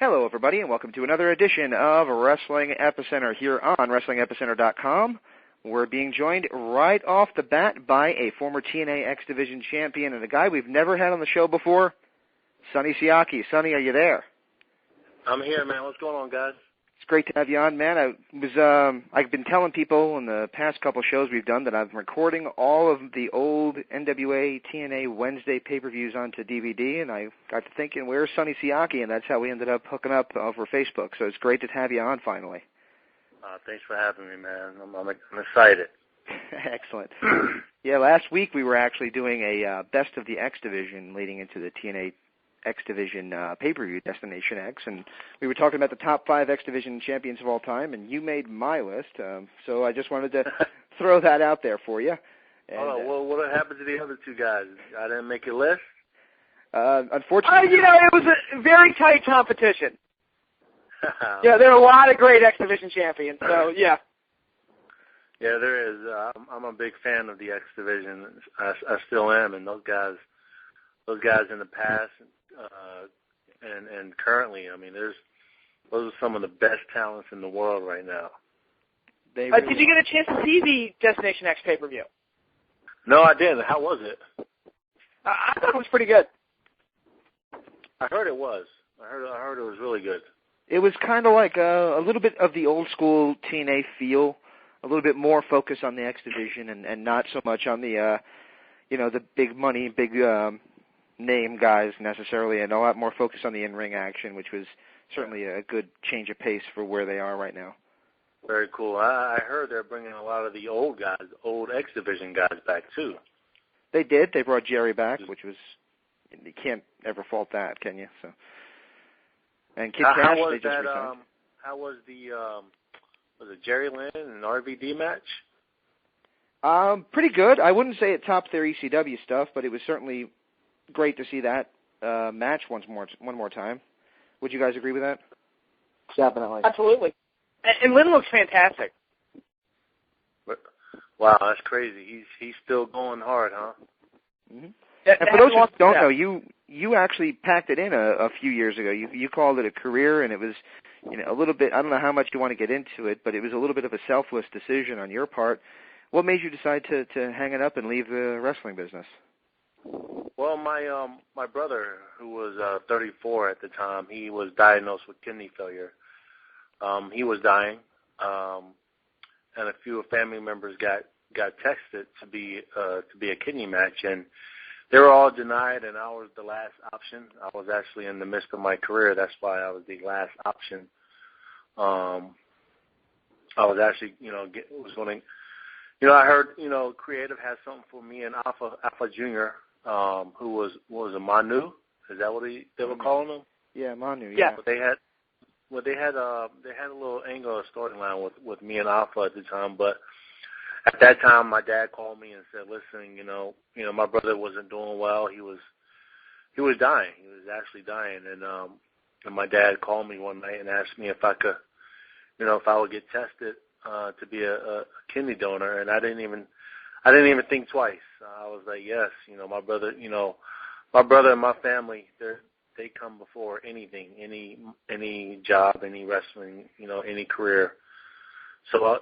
Hello, everybody, and welcome to another edition of Wrestling Epicenter here on WrestlingEpicenter.com. We're being joined right off the bat by a former TNA X Division champion and a guy we've never had on the show before, Sonny Siaki. Sonny, are you there? I'm here, man. What's going on, guys? It's great to have you on, man. I've been telling people in the past couple shows we've done that I'm recording all of the old NWA TNA Wednesday pay-per-views onto DVD, and I got to thinking, where's Sonny Siaki? And that's how we ended up hooking up over Facebook. So it's great to have you on finally. Thanks for having me, man. I'm excited. Excellent. Yeah, last week we were actually doing a Best of the X Division leading into the TNA X Division pay-per-view, Destination X, and we were talking about the top 5 X Division champions of all time, and you made my list, so I just wanted to throw that out there for you. And, well, what happened to the other two guys? I didn't make your list? Unfortunately... it was a very tight competition. Yeah, there are a lot of great X Division champions, so, yeah. Yeah, there is. I'm a big fan of the X Division. I still am, and those guys in the past and currently, I mean, those are some of the best talents in the world right now. Did you get a chance to see the Destination X pay-per-view? No, I didn't. How was it? I thought it was pretty good. I heard it was. I heard it was really good. It was kind of like a little bit of the old school TNA feel, a little bit more focus on the X Division and not so much on the the big money, big name guys necessarily, and a lot more focus on the in-ring action, which was certainly a good change of pace for where they are right now. Very cool. I heard they're bringing a lot of the old guys, old X Division guys back too. They did. They brought Jerry back, which was, you can't ever fault that, can you? So, and Kid Cash, they just resigned. How was the Jerry Lynn and RVD match? Pretty good. I wouldn't say it topped their ECW stuff, but it was certainly great to see that match one more time. Would you guys agree with that? Definitely. Absolutely. And Lynn looks fantastic. Wow, that's crazy. He's still going hard, huh? Mm-hmm. And for those who don't know, you actually packed it in a few years ago. You called it a career, and it was a little bit. I don't know how much you want to get into it, but it was a little bit of a selfless decision on your part. What made you decide to hang it up and leave the wrestling business? Well, my brother, who was 34 at the time, he was diagnosed with kidney failure. He was dying, and a few family members got tested to be a kidney match, and they were all denied, and I was the last option. I was actually in the midst of my career. That's why I was the last option. I was actually, I heard, Creative has something for me and Alpha Jr., who was a Manu. Is that what they were calling him? Yeah, Manu. Yeah. But they had a little angle, a storyline with me and Alpha at the time. But at that time, my dad called me and said, "Listen, my brother wasn't doing well. He was dying. He was actually dying." And my dad called me one night and asked me if I could, if I would get tested to be a kidney donor, and I didn't even think twice. I was like, yes, my brother and my family, they come before anything, any job, any wrestling, any career. So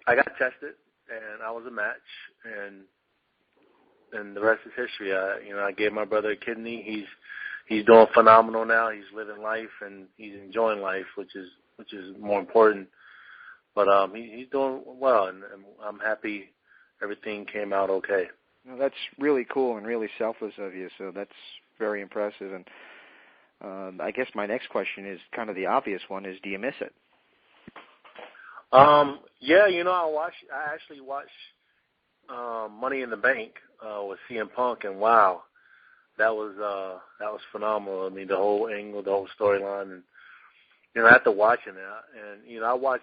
I got tested, and I was a match, and the rest is history. I gave my brother a kidney. He's doing phenomenal now. He's living life, and he's enjoying life, which is more important. But he's doing well, and I'm happy everything came out okay. Well, that's really cool and really selfless of you, so that's very impressive. And I guess my next question is kind of the obvious one, is do you miss it? Yeah, I actually watched Money in the Bank with CM Punk, and wow, that was phenomenal. I mean, the whole angle, the whole storyline, and after watching that, and I watch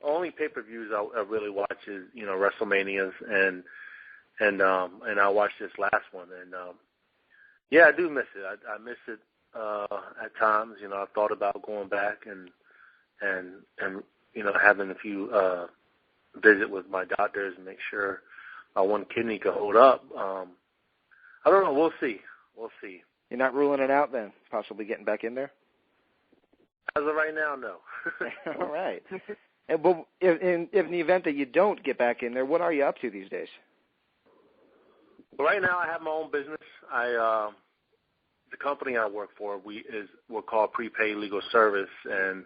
only pay-per-views I really watch is WrestleManias, and I watched this last one, and yeah, I do miss it. I miss it at times. I've thought about going back and having a few visit with my doctors and make sure my one kidney could hold up. I don't know. We'll see. You're not ruling it out then, possibly getting back in there? As of right now, no. All right. But in the event that you don't get back in there, what are you up to these days? Well, right now I have my own business. The company I work for, we're called Prepaid Legal Service, and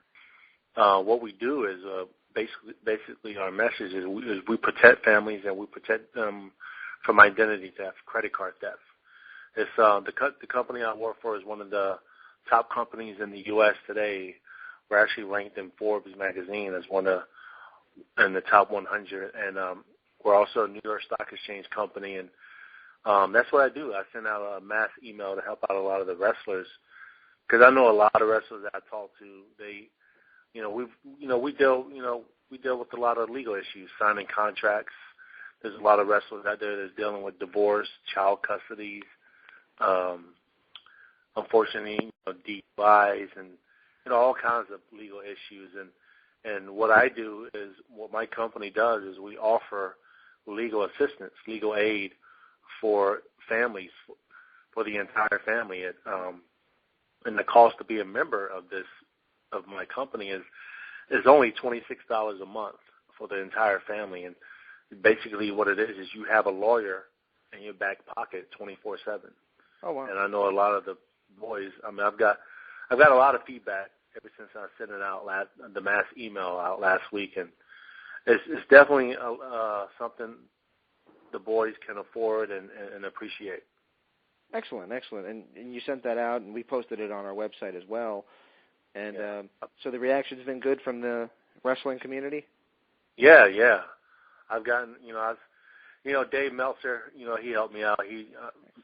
what we do is basically our message is we protect families and we protect them from identity theft, credit card theft. It's the company I work for is one of the top companies in the U.S. today. We're actually ranked in Forbes magazine as in the top 100, and we're also a New York Stock Exchange company, and that's what I do. I send out a mass email to help out a lot of the wrestlers, because I know a lot of wrestlers that I talk to. We deal with a lot of legal issues, signing contracts. There's a lot of wrestlers out there that's dealing with divorce, child custody, unfortunately, DUIs, and all kinds of legal issues. And what I do is, what my company does is we offer legal assistance, legal aid for families, for the entire family. And the cost to be a member of my company is only $26 a month for the entire family. And basically what it is you have a lawyer in your back pocket 24/7. Oh, wow. And I know a lot of the boys. I mean, I've got a lot of feedback ever since I sent it out the mass email out last week, and it's definitely something the boys can afford and appreciate. Excellent. And you sent that out, and we posted it on our website as well. And so the reaction's been good from the wrestling community? Yeah. I've gotten, Dave Meltzer, he helped me out.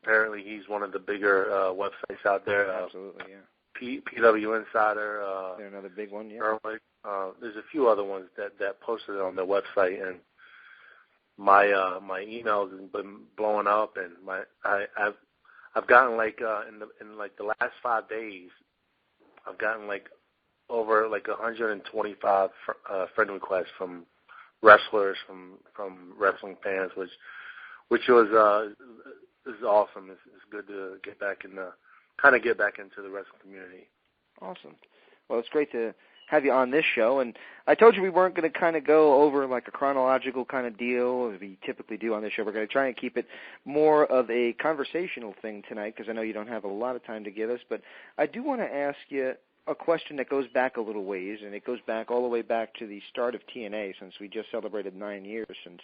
Apparently he's one of the bigger websites out there. Absolutely, yeah. PW Insider. They're another big one, yeah. There's a few other ones that posted it on their website, and my emails have been blowing up, and I've gotten in the last 5 days, I've gotten over 125 friend requests from wrestlers, from wrestling fans, which was is awesome. It's good to get back into the wrestling community. Awesome. Well, it's great to have you on this show, and I told you we weren't going to kind of go over a chronological kind of deal as we typically do on this show. We're going to try and keep it more of a conversational thing tonight, because I know you don't have a lot of time to give us, but I do want to ask you a question that goes back a little ways, and it goes back all the way back to the start of TNA, since we just celebrated 9 years since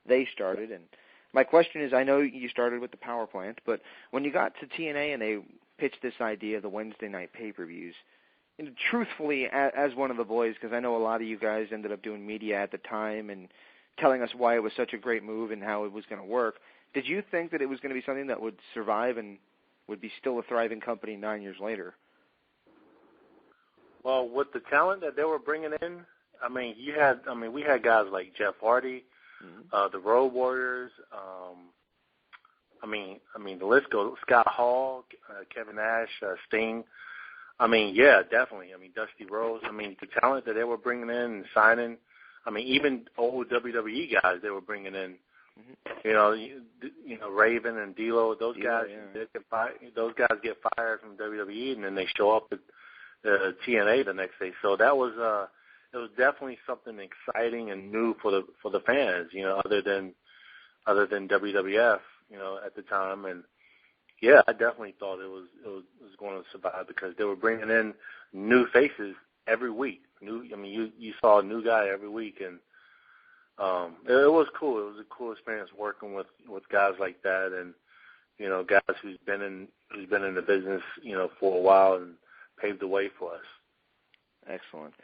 they started. And my question is, I know you started with the power plant, but when you got to TNA and they pitched this idea of the Wednesday night pay-per-views, truthfully, as one of the boys, because I know a lot of you guys ended up doing media at the time and telling us why it was such a great move and how it was going to work, did you think that it was going to be something that would survive and would be still a thriving company 9 years later? Well, with the talent that they were bringing in, we had guys like Jeff Hardy, the Road Warriors. The list goes. Scott Hall, Kevin Nash, Sting. Definitely. Dusty Rhodes. The talent that they were bringing in and signing. Even old WWE guys they were bringing in. Raven and D'Lo. Those guys. Yeah. Those guys get fired from WWE, and then they show up at TNA the next day. So that was it was definitely something exciting and new for the fans. Other than WWF. At the time, and yeah, I definitely thought it was going to survive, because they were bringing in new faces every week. You saw a new guy every week, and it was cool. It was a cool experience working with guys like that, and guys who's been in the business for a while and paved the way for us. Excellent.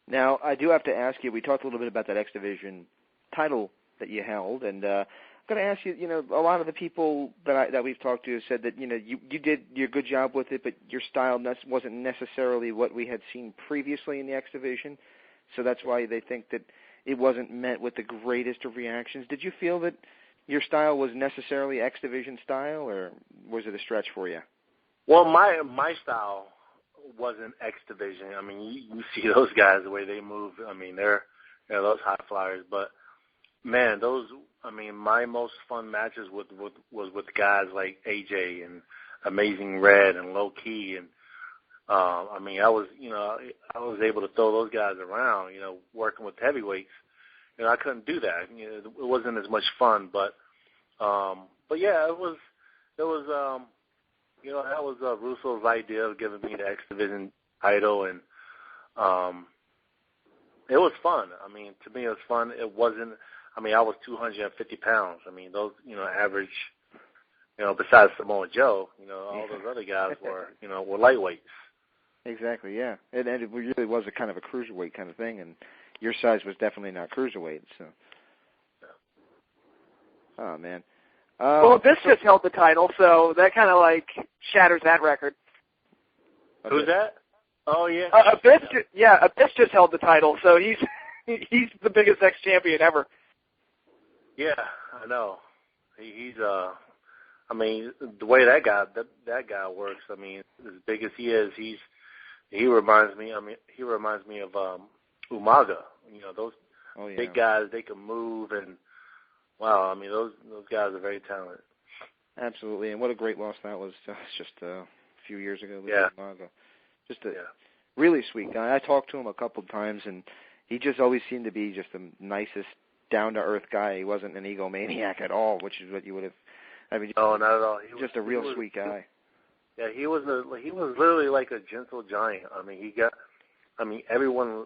Now, I do have to ask you. We talked a little bit about that X Division title that you held, and I'm going to ask you, a lot of the people that we've talked to have said that, you did your good job with it, but your style wasn't necessarily what we had seen previously in the X Division, so that's why they think that it wasn't met with the greatest of reactions. Did you feel that your style was necessarily X Division style, or was it a stretch for you? Well, my style wasn't X Division. You see those guys, the way they move. They're those high flyers, but man, my most fun matches was with guys like AJ and Amazing Red and Low Key, and I mean, I was able to throw those guys around, working with heavyweights. I couldn't do that. It wasn't as much fun, but yeah, it was that was Russo's idea of giving me the X Division title, and it was fun. I mean, to me, it was fun. It wasn't. I mean, I was 250 pounds. I mean, those average. Besides Samoa Joe, all those other guys were lightweights. Exactly, yeah. And it really was a kind of a cruiserweight kind of thing, and your size was definitely not cruiserweight. So, oh man. Well, Abyss just held the title, so that kind of shatters that record. Who's that? Oh yeah. Abyss just held the title, so he's the biggest ex-champion ever. Yeah, I know. He's I mean, the way that guy works. I mean, as big as he is, he reminds me. I mean, he reminds me of Umaga. Those big guys. They can move, and wow. I mean, those guys are very talented. Absolutely, and what a great loss that was just a few years ago. Yeah. Umaga. Just a really sweet guy. I talked to him a couple of times, and he just always seemed to be just the nicest, down-to-earth guy. He wasn't an egomaniac at all, which is what you would have. I mean, no, not at all. He just a real sweet guy. Yeah, he was literally like a gentle giant. I mean, everyone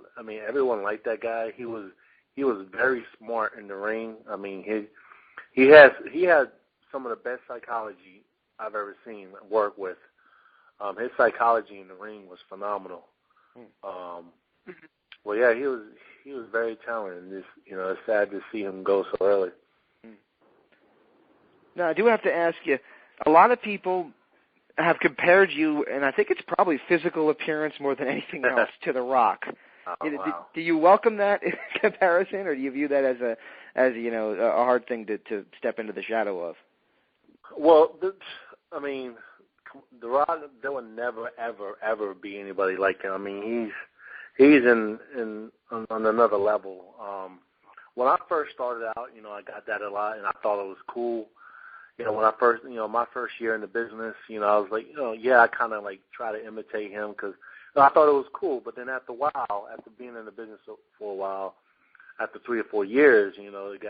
liked that guy. He was very smart in the ring. I mean, he had some of the best psychology I've ever seen work with. His psychology in the ring was phenomenal. Well, yeah, he was very talented, and it's sad to see him go so early. Now, I do have to ask you, a lot of people have compared you, and I think it's probably physical appearance more than anything else, to The Rock. Oh, wow. Do you welcome that comparison, or do you view that as a hard thing to step into the shadow of? Well, I mean, The Rock, there will never, ever, ever be anybody like him. I mean, he's on another level. When I first started out, I got that a lot, and I thought it was cool. When I first, my first year in the business, I was like, I kind of try to imitate him because I thought it was cool. But then after a while, after being in the business for a while, after 3 or 4 years, it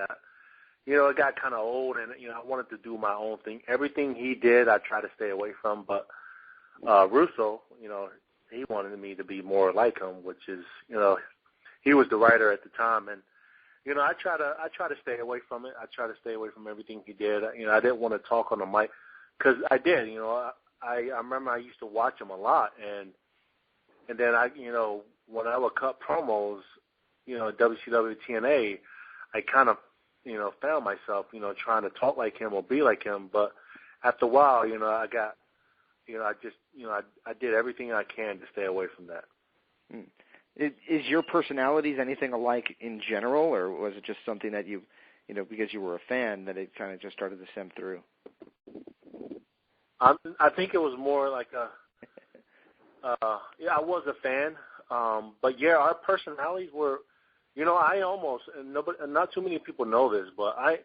got kind of old, and I wanted to do my own thing. Everything he did, I try to stay away from. But Russo, he wanted me to be more like him, which is, he was the writer at the time, and I try to stay away from it. I try to stay away from everything he did. I didn't want to talk on the mic because I did. I remember I used to watch him a lot, and then when I would cut promos, WCW, TNA, I kind of found myself trying to talk like him or be like him. But after a while, I did everything I can to stay away from that. Is your personalities anything alike in general, or was it just something that you because you were a fan, that it kind of just started to stem through? I think it was more like I was a fan, but yeah, our personalities were, I almost, and not too many people know this, but I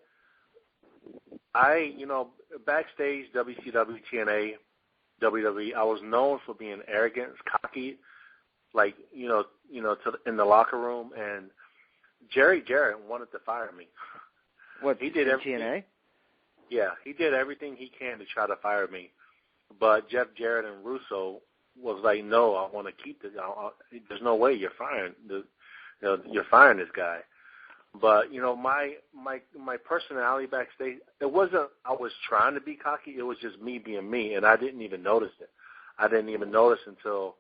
backstage, WCW, TNA, WWE, I was known for being arrogant, cocky, in the locker room, and Jerry Jarrett wanted to fire me. What, he did everything, TNA? Yeah, he did everything he can to try to fire me. But Jeff Jarrett and Russo was like, no, I want to keep this. There's no way you're firing. You're firing this guy. But my personality backstage, it wasn't. I was trying to be cocky. It was just me being me, and I didn't even notice it. I didn't even notice until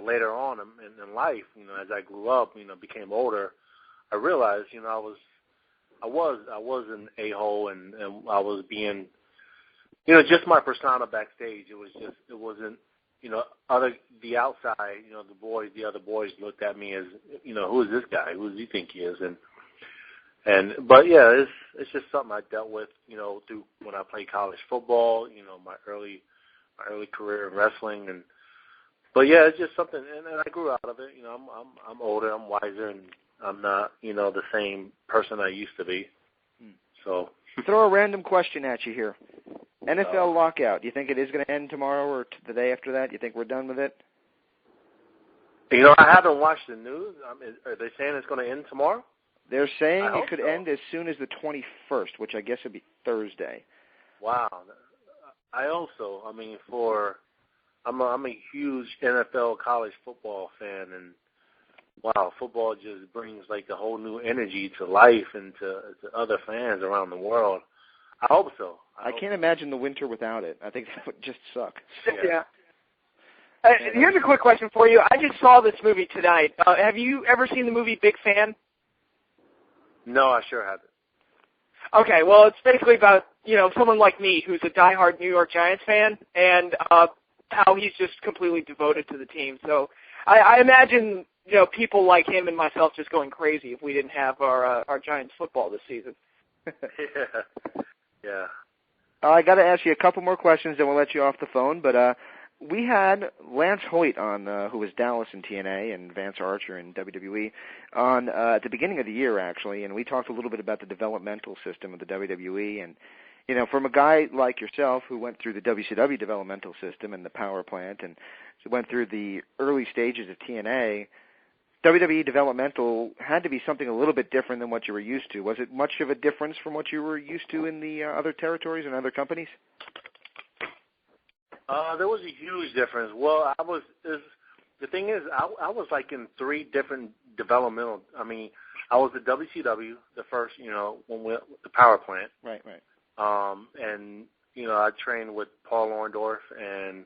later on in life, as I grew up, became older, I realized, I was an a-hole, and I was being, just my persona backstage. It wasn't, the outside, the other boys looked at me as, who is this guy? Who does he think he is? But yeah, it's just something I dealt with, through when I played college football, my early career in wrestling, but yeah, it's just something, and I grew out of it. I'm older, I'm wiser, and I'm not, the same person I used to be. So throw a random question at you here. NFL lockout. Do you think it is going to end tomorrow or the day after that? Do you think we're done with it? You know, I haven't watched the news. Are they saying it's going to end tomorrow? They're saying it could so. end as soon as the 21st, which I guess would be Thursday. Wow. I hope so. I mean, I'm a huge NFL college football fan, and wow, football just brings like a whole new energy to life and to other fans around the world. I hope so. I can't imagine the winter without it. I think that would just suck. Yeah. Here's a quick question for you. I just saw this movie tonight. Have you ever seen the movie Big Fan? No, I sure haven't. Okay, well, it's basically about, someone like me who's a diehard New York Giants fan, and how he's just completely devoted to the team. So I imagine, people like him and myself just going crazy if we didn't have our Giants football this season. Yeah. I got to ask you a couple more questions, then we'll let you off the phone. But we had Lance Hoyt on, who was Dallas in TNA, and Vance Archer in WWE, on at the beginning of the year, actually, and we talked a little bit about the developmental system of the WWE. And, from a guy like yourself who went through the WCW developmental system and the power plant and went through the early stages of TNA, WWE developmental had to be something a little bit different than what you were used to. Was it much of a difference from what you were used to in the other territories and other companies? There was a huge difference. Well, the thing is, I was like in 3 different developmental. I mean, I was at WCW, the first, when we the power plant. Right. And I trained with Paul Orndorff and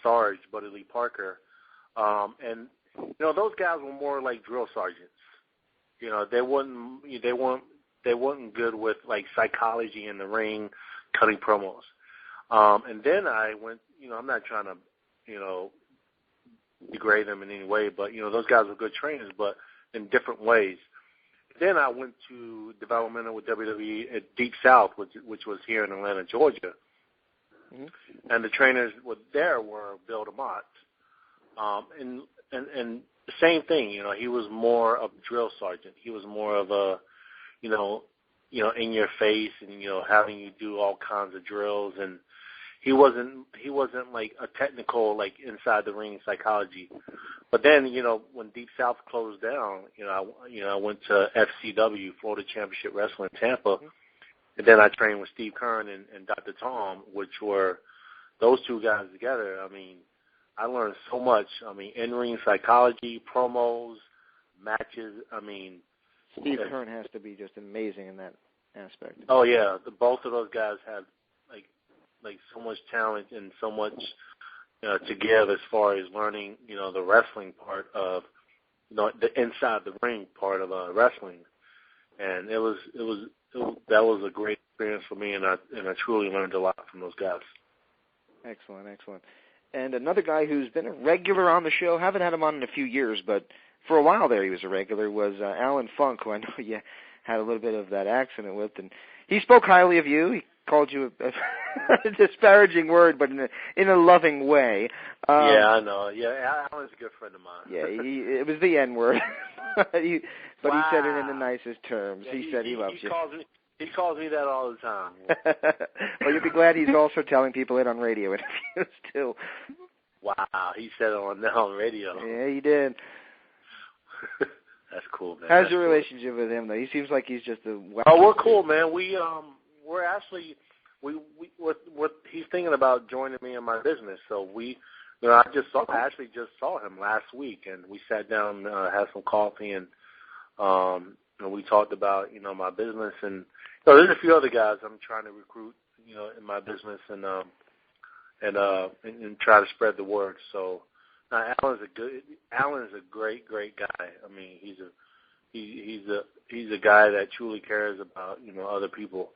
Sarge Buddy Lee Parker, and those guys were more like drill sergeants. They weren't good with like psychology in the ring, cutting promos. And then I went, I'm not trying to, degrade them in any way, but, those guys were good trainers, but in different ways. Then I went to developmental with WWE at Deep South, which was here in Atlanta, Georgia. Mm-hmm. And the trainers were Bill DeMott. And the same thing, he was more of a drill sergeant. He was more of a, in your face and, having you do all kinds of drills, and he wasn't like a technical, like inside the ring psychology. But then, when Deep South closed down, I went to FCW, Florida Championship Wrestling in Tampa, mm-hmm. And then I trained with Steve Kern and Dr. Tom, which were those 2 guys together. I mean, I learned so much. I mean, in-ring psychology, promos, matches. I mean, Steve Kern has to be just amazing in that aspect. Oh yeah, both of those guys have like so much talent and so much to give as far as learning, the wrestling part of, the inside the ring part of wrestling, and that was a great experience for me, and I truly learned a lot from those guys. Excellent. And another guy who's been a regular on the show, haven't had him on in a few years, but for a while there he was a regular, was Alan Funk, who I know you had a little bit of that accident with, and he spoke highly of you. He called you a disparaging word, but in a loving way. Yeah, I know. Yeah, Alan's a good friend of mine. Yeah, it was the N-word, but he said it in the nicest terms. Yeah, he said he loves you. He calls me that all the time. Well, you'll be glad he's also telling people it on radio interviews, too. Wow, he said it on radio. Yeah, he did. That's cool, man. How's your relationship with him, though? He seems like he's just a... Oh, we're cool, man. We're actually... he's thinking about joining me in my business, so I actually just saw him last week, and we sat down, had some coffee, and we talked about my business, and there's a few other guys I'm trying to recruit in my business, and try to spread the word. So Alan's a great guy. I mean, he's a guy that truly cares about other people.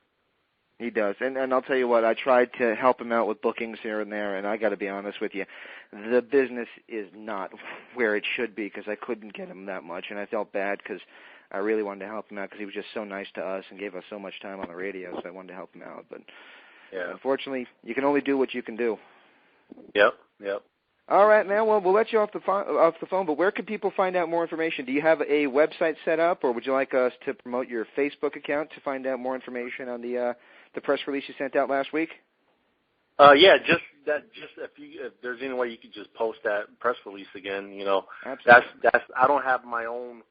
He does, and I'll tell you what, I tried to help him out with bookings here and there, and I got to be honest with you, the business is not where it should be because I couldn't get him that much, and I felt bad because I really wanted to help him out because he was just so nice to us and gave us so much time on the radio, so I wanted to help him out. But yeah, unfortunately, you can only do what you can do. Yep. All right, man. Well, we'll let you off the phone, but where can people find out more information? Do you have a website set up, or would you like us to promote your Facebook account to find out more information on the the press release you sent out last week? Yeah, just if there's any way you could just post that press release again, you know. Absolutely. That's I don't have my own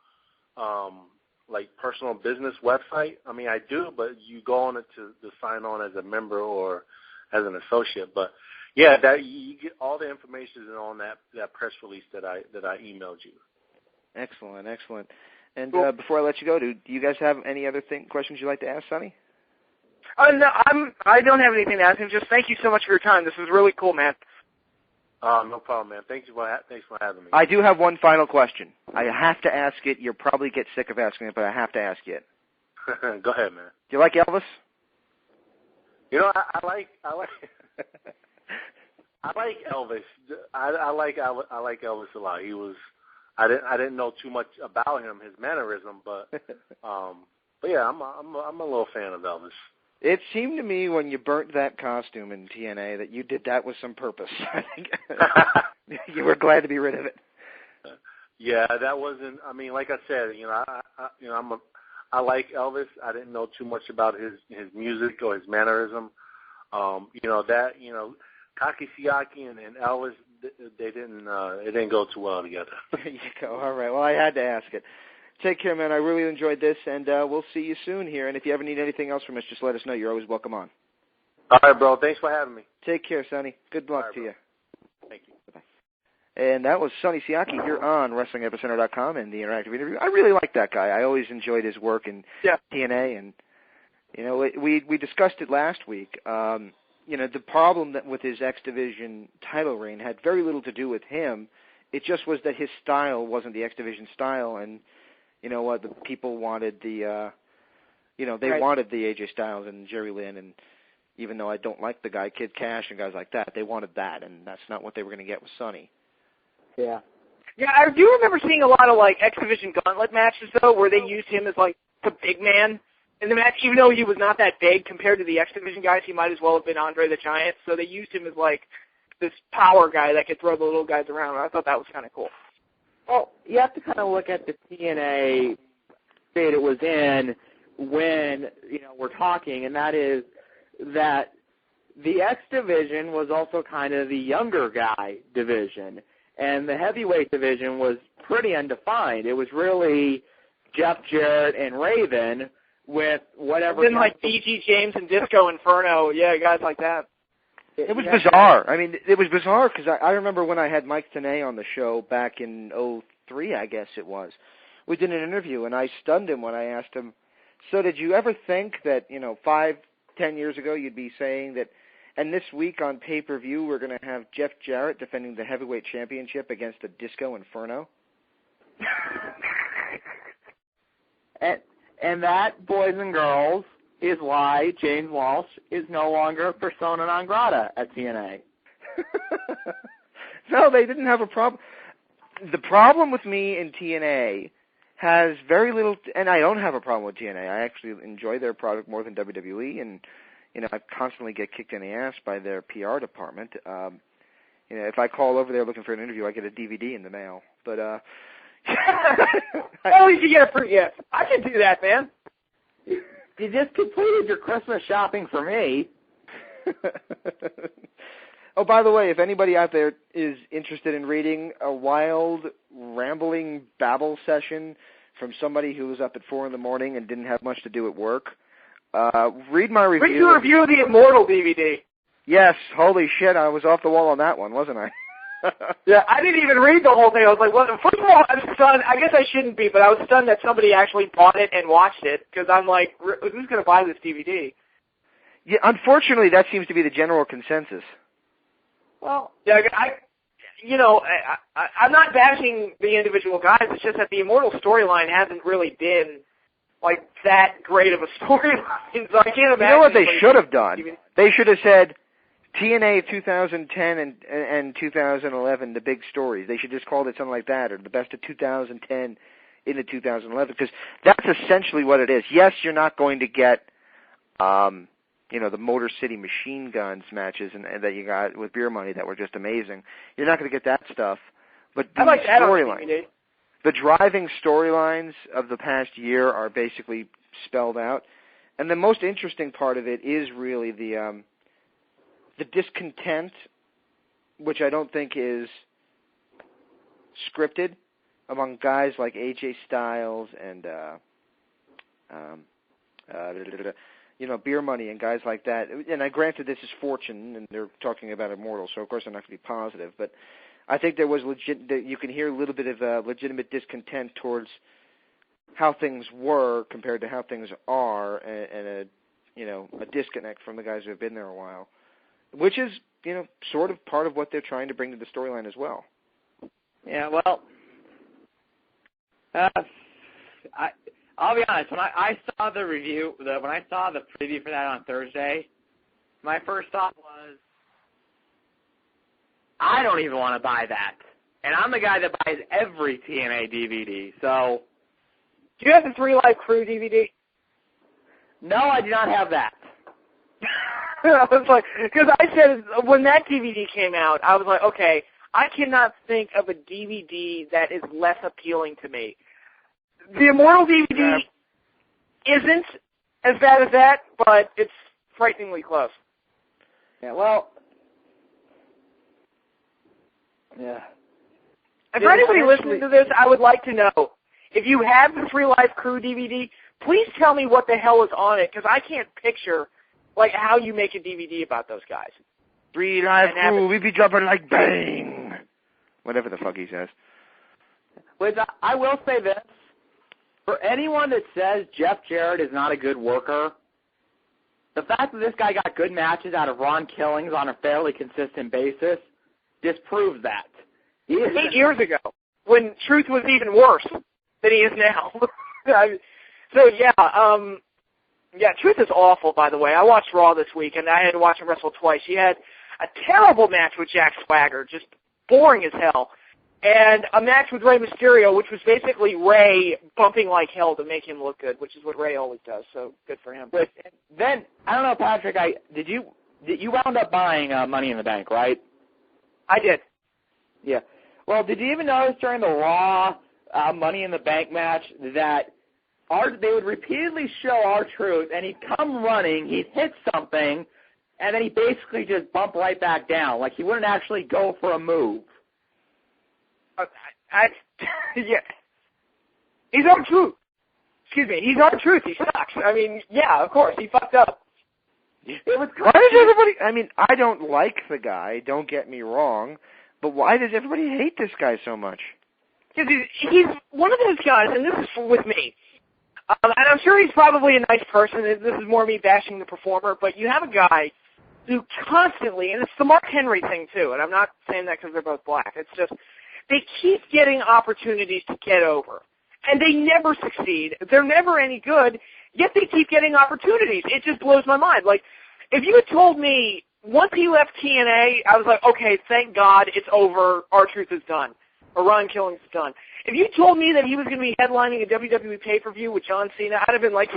like personal business website. I mean, I do, but you go on it to sign on as a member or as an associate. But yeah, that you get all the information on that press release that I emailed you. Excellent, excellent. And before I let you go, do you guys have any other questions you'd like to ask Sonny? No, I don't have anything to ask him. Just thank you so much for your time. This was really cool, man. No problem, man. Thanks for having me. I do have one final question. I have to ask it. You'll probably get sick of asking it, but I have to ask it. Go ahead, man. Do you like Elvis? You know, I like I like Elvis. I like Elvis a lot. He was. I didn't know too much about him, his mannerism, but yeah, I'm a little fan of Elvis. It seemed to me when you burnt that costume in TNA that you did that with some purpose. I think you were glad to be rid of it. Yeah, that wasn't. I mean, like I said, I like Elvis. I didn't know too much about his music or his mannerism. Sonny Siaki and Elvis, it didn't go too well together. There you go. All right. Well, I had to ask it. Take care, man. I really enjoyed this, and we'll see you soon here. And if you ever need anything else from us, just let us know. You're always welcome on. All right, bro. Thanks for having me. Take care, Sonny. Good luck to bro. you. Thank you. Bye-bye. And that was Sonny Siaki here on WrestlingEpicenter.com and the interactive interview. I really like that guy. I always enjoyed his work in TNA, and we discussed it last week. The problem with his X Division title reign had very little to do with him. It just was that his style wasn't the X Division style, and you know what? The people wanted wanted the AJ Styles and Jerry Lynn, and even though I don't like the guy Kid Cash and guys like that, they wanted that, and that's not what they were going to get with Sonny. Yeah. Yeah, I do remember seeing a lot of like X Division gauntlet matches though, where they used him as like the big man in the match, even though he was not that big compared to the X Division guys. He might as well have been Andre the Giant. So they used him as like this power guy that could throw the little guys around. I thought that was kind of cool. Well, you have to kind of look at the TNA state it was in when, we're talking, and that is that the X division was also kind of the younger guy division, and the heavyweight division was pretty undefined. It was really Jeff Jarrett and Raven with whatever. Then like B.G. James and Disco Inferno, guys like that. It was bizarre. I mean, it was bizarre because I remember when I had Mike Tenay on the show back in 2003, I guess it was. We did an interview, and I stunned him when I asked him, so did you ever think that, 5-10 years ago you'd be saying that, and this week on pay-per-view we're going to have Jeff Jarrett defending the heavyweight championship against a Disco Inferno? And that, boys and girls, is why James Walsh is no longer persona non grata at TNA. No, they didn't have a problem. The problem with me in TNA has very little, and I don't have a problem with TNA. I actually enjoy their product more than WWE, and I constantly get kicked in the ass by their PR department. If I call over there looking for an interview, I get a DVD in the mail. But at least you get a free gift. I can do that, man. You just completed your Christmas shopping for me. Oh, by the way, if anybody out there is interested in reading a wild, rambling babble session from somebody who was up at 4 in the morning and didn't have much to do at work, read my review. Read your review of the Immortal DVD. Yes, holy shit, I was off the wall on that one, wasn't I? Yeah, I didn't even read the whole thing. I was like, well, first of all, I'm stunned. I guess I shouldn't be, but I was stunned that somebody actually bought it and watched it, because I'm like, who's going to buy this DVD? Yeah, unfortunately, that seems to be the general consensus. Well, yeah, I'm not bashing the individual guys. It's just that the Immortal storyline hasn't really been, like, that great of a storyline. So I can't imagine. You know what they should have done? They should have said, TNA 2010 and 2011, the big stories. They should just call it something like that, or the best of 2010 into 2011, because that's essentially what it is. Yes, you're not going to get, the Motor City Machine Guns matches and that you got with Beer Money that were just amazing. You're not going to get that stuff, but the storylines, the driving storylines of the past year are basically spelled out. And the most interesting part of it is really the discontent, which I don't think is scripted, among guys like AJ Styles and Beer Money and guys like that. And granted, this is Fortune, and they're talking about Immortal, so of course I'm not going to be positive. But I think there was you can hear a little bit of legitimate discontent towards how things were compared to how things are, and a disconnect from the guys who have been there a while, which is sort of part of what they're trying to bring to the storyline as well. Yeah, well, I'll be honest. When I saw the review, when I saw the preview for that on Thursday, my first thought was, I don't even want to buy that. And I'm the guy that buys every TNA DVD. So, do you have the 3 Live Crew DVD? No, I do not have that. I was like, because I said when that DVD came out, I was like, okay, I cannot think of a DVD that is less appealing to me. The Immortal DVD isn't as bad as that, but it's frighteningly close. Yeah, well, yeah. And for anybody listening to this, I would like to know, if you have the 3 Live Crew DVD, please tell me what the hell is on it, because I can't picture how you make a DVD about those guys. 3 Live Crew, we be dropping like bang. Whatever the fuck he says. But I will say this. For anyone that says Jeff Jarrett is not a good worker, the fact that this guy got good matches out of Ron Killings on a fairly consistent basis disproves that. 8 years ago, when Truth was even worse than he is now. Truth is awful, by the way. I watched Raw this week, and I had to watch him wrestle twice. He had a terrible match with Jack Swagger, just boring as hell, and a match with Rey Mysterio, which was basically Rey bumping like hell to make him look good, which is what Rey always does, so good for him. But then, I don't know, Patrick, you wound up buying Money in the Bank, right? I did. Yeah. Well, did you even notice during the Raw Money in the Bank match that they would repeatedly show R-Truth, and he'd come running, he'd hit something, and then he'd basically just bump right back down, like he wouldn't actually go for a move. Yeah. He's R-Truth. Excuse me, he's R-Truth. He sucks. I mean, yeah, of course, he fucked up. It was why does everybody, I mean, I don't like the guy, don't get me wrong, but why does everybody hate this guy so much? Because he's one of those guys, and this is with me, and I'm sure he's probably a nice person, this is more me bashing the performer, but you have a guy who constantly, and it's the Mark Henry thing too, and I'm not saying that because they're both black, it's just, they keep getting opportunities to get over, and they never succeed. They're never any good, yet they keep getting opportunities. It just blows my mind. Like, if you had told me, once he left TNA, I was like, okay, thank God, it's over, R-Truth is done, or Ron Killings is done. If you told me that he was going to be headlining a WWE pay-per-view with John Cena, I'd have been like,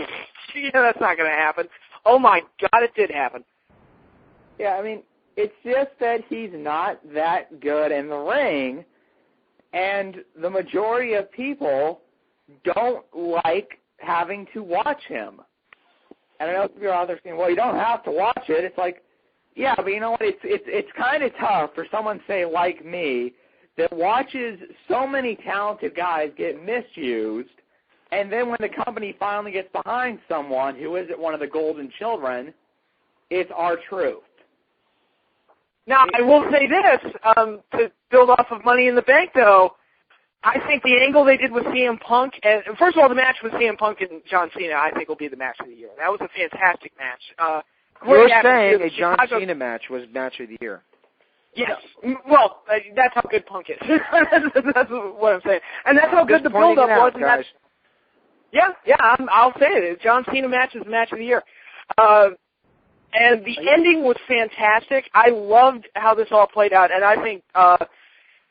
yeah, that's not going to happen. Oh my God, it did happen. Yeah, I mean, it's just that he's not that good in the ring, and the majority of people don't like having to watch him. And I know some people out there saying, well, you don't have to watch it. It's like, yeah, but you know what? It's kind of tough for someone, say, like me, that watches so many talented guys get misused, and then when the company finally gets behind someone who isn't one of the golden children, it's R-Truth. Now, I will say this, to build off of Money in the Bank, though, I think the angle they did with CM Punk, and first of all, the match with CM Punk and John Cena, I think will be the match of the year. That was a fantastic match. You're saying a John Cena match was match of the year. Yes. Well, that's how good Punk is. That's what I'm saying. And that's how good the build-up was. Guys. I'll say it. John Cena match is the match of the year. And the ending was fantastic. I loved how this all played out, and I think,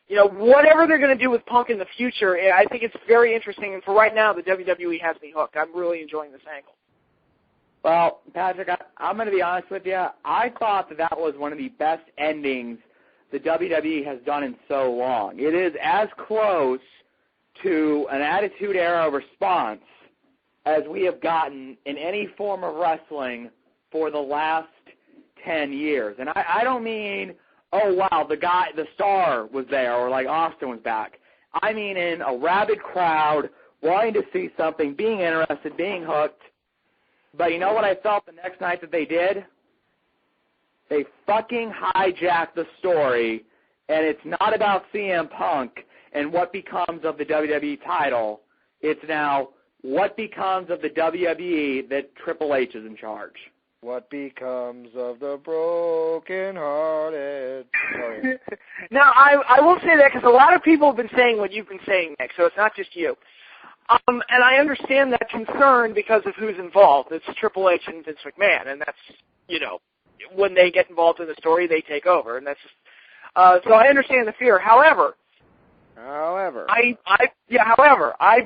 whatever they're going to do with Punk in the future, I think it's very interesting. And for right now, the WWE has me hooked. I'm really enjoying this angle. Well, Patrick, I'm going to be honest with you. I thought that was one of the best endings the WWE has done in so long. It is as close to an Attitude Era response as we have gotten in any form of wrestling for the last 10 years. And I don't mean, oh, wow, the star was there, or like Austin was back. I mean in a rabid crowd, wanting to see something, being interested, being hooked. But you know what I felt the next night that they did? They fucking hijacked the story, and it's not about CM Punk and what becomes of the WWE title. It's now what becomes of the WWE that Triple H is in charge. What becomes of the broken-hearted? Now, I will say that because a lot of people have been saying what you've been saying, Nick, so it's not just you. And I understand that concern because of who's involved. It's Triple H and Vince McMahon, and that's, you know, when they get involved in the story, they take over, and that's just, so I understand the fear. However, I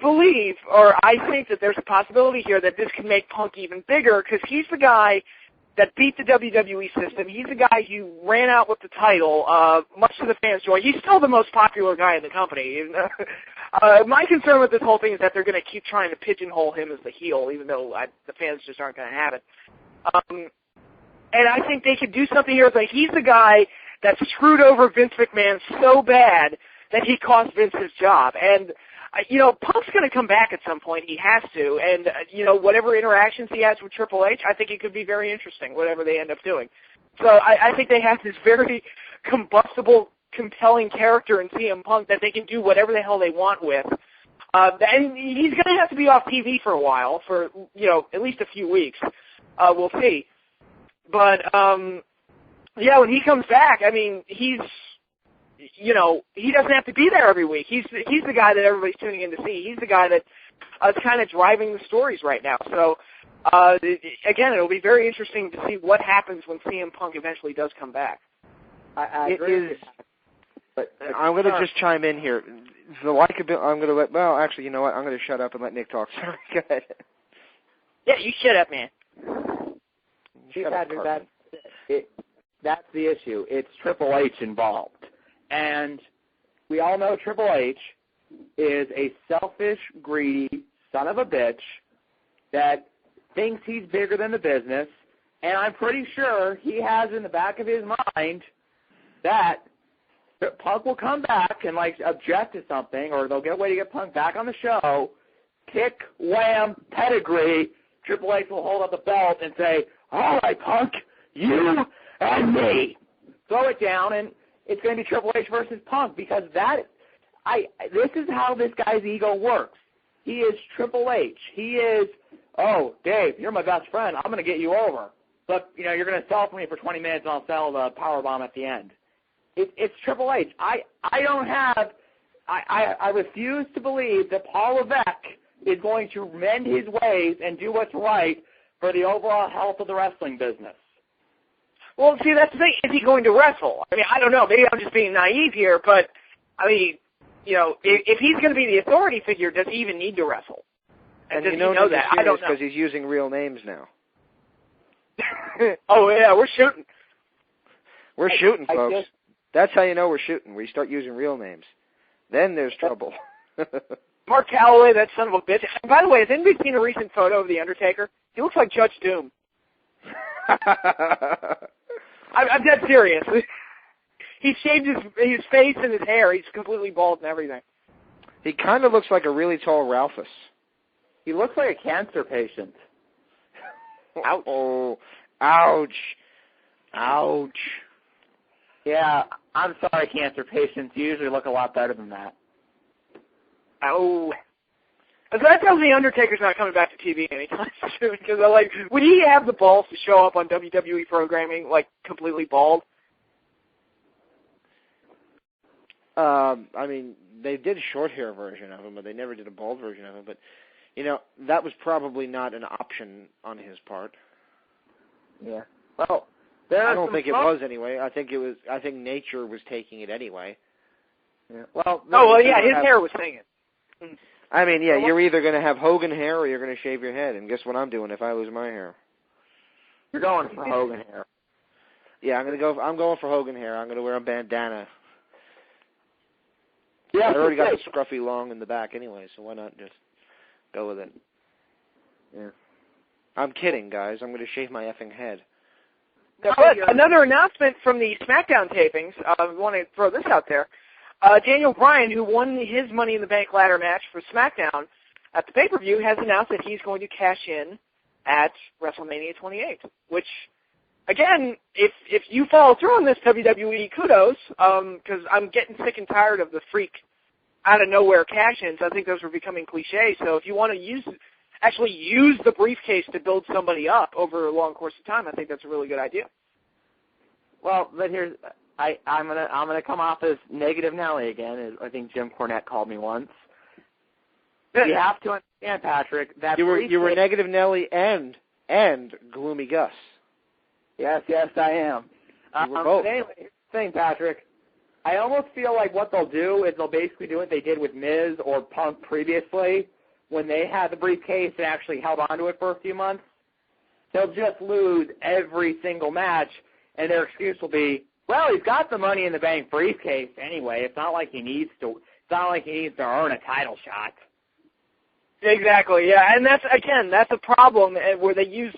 believe, or I think that there's a possibility here that this can make Punk even bigger because he's the guy that beat the WWE system. He's the guy who ran out with the title, much to the fans' joy. He's still the most popular guy in the company. My concern with this whole thing is that they're going to keep trying to pigeonhole him as the heel, even though the fans just aren't going to have it. And I think they could do something here. Like he's the guy that screwed over Vince McMahon so bad that he cost Vince his job. And, you know, Punk's going to come back at some point. He has to. And, you know, whatever interactions he has with Triple H, I think it could be very interesting, whatever they end up doing. So I think they have this very combustible, compelling character in CM Punk that they can do whatever the hell they want with. And he's going to have to be off TV for a while, for, you know, at least a few weeks. We'll see. But, yeah, when he comes back, I mean, he's, you know, he doesn't have to be there every week. He's the guy that everybody's tuning in to see. He's the guy that is kind of driving the stories right now. So, again, it'll be very interesting to see what happens when CM Punk eventually does come back. I agree. But I'm going to just chime in here. The likability, I'm going to let, well, actually, you know what? I'm going to shut up and let Nick talk. Sorry, go ahead. Yeah, you shut up, man. That's the issue. It's Triple H involved. And we all know Triple H is a selfish, greedy son of a bitch that thinks he's bigger than the business. And I'm pretty sure he has in the back of his mind that Punk will come back and, like, object to something, or they'll get a way to get Punk back on the show, kick, wham, pedigree. Triple H will hold up the belt and say, all right, Punk, you and me. Throw it down, and it's going to be Triple H versus Punk because this is how this guy's ego works. He is Triple H. He is, oh, Dave, you're my best friend. I'm going to get you over. Look, you know, you're going to sell for me for 20 minutes, and I'll sell the powerbomb at the end. It's Triple H. I refuse to believe that Paul Levesque is going to mend his ways and do what's right for the overall health of the wrestling business. Well, see, that's the thing. Is he going to wrestle? I mean, I don't know. Maybe I'm just being naive here, but, I mean, you know, if he's going to be the authority figure, does he even need to wrestle? And does you know that? I don't know. Because he's using real names now. Oh, yeah, we're shooting. We're shooting, folks. That's how you know we're shooting. We start using real names. Then there's trouble. Mark Calloway, that son of a bitch. And by the way, has anybody seen a recent photo of The Undertaker? He looks like Judge Doom. I'm dead serious. He shaved his face and his hair. He's completely bald and everything. He kind of looks like a really tall Ralphus. He looks like a cancer patient. Ouch. Oh, ouch. Ouch. Yeah, I'm sorry, cancer patients usually look a lot better than that. Oh. So that tells me Undertaker's not coming back to TV anytime soon, because like, would he have the balls to show up on WWE programming, like, completely bald? I mean, they did a short hair version of him, but they never did a bald version of him. But, you know, that was probably not an option on his part. Yeah. Well, I don't think it was anyway. I think nature was taking it anyway. Yeah. Well. Yeah, his hair was singing. I mean, yeah, you're either going to have Hogan hair or you're going to shave your head. And guess what I'm doing if I lose my hair? You're going for Hogan hair. Yeah, I'm going for Hogan hair. I'm going to wear a bandana. Yeah, I already got the scruffy long in the back anyway, so why not just go with it? Yeah. I'm kidding, guys. I'm going to shave my effing head. But another announcement from the SmackDown tapings. I want to throw this out there. Daniel Bryan, who won his Money in the Bank ladder match for SmackDown at the pay-per-view, has announced that he's going to cash in at WrestleMania 28, which, again, if you follow through on this, WWE, kudos, because I'm getting sick and tired of the freak out-of-nowhere cash-ins. I think those are becoming cliche. So if you want to actually use the briefcase to build somebody up over a long course of time, I think that's a really good idea. Well, but here's I'm gonna come off as negative Nelly again, as I think Jim Cornette called me once. You have to understand, Patrick, that you were negative Nelly and gloomy Gus. Yes, I am. You were both. Anyway, here's the thing, Patrick. I almost feel like what they'll do is they'll basically do what they did with Miz or Punk previously when they had the briefcase and actually held onto it for a few months. They'll just lose every single match, and their excuse will be, well, he's got the Money in the Bank briefcase anyway. It's not like he needs to earn a title shot. Exactly, yeah, and that's a problem where they've used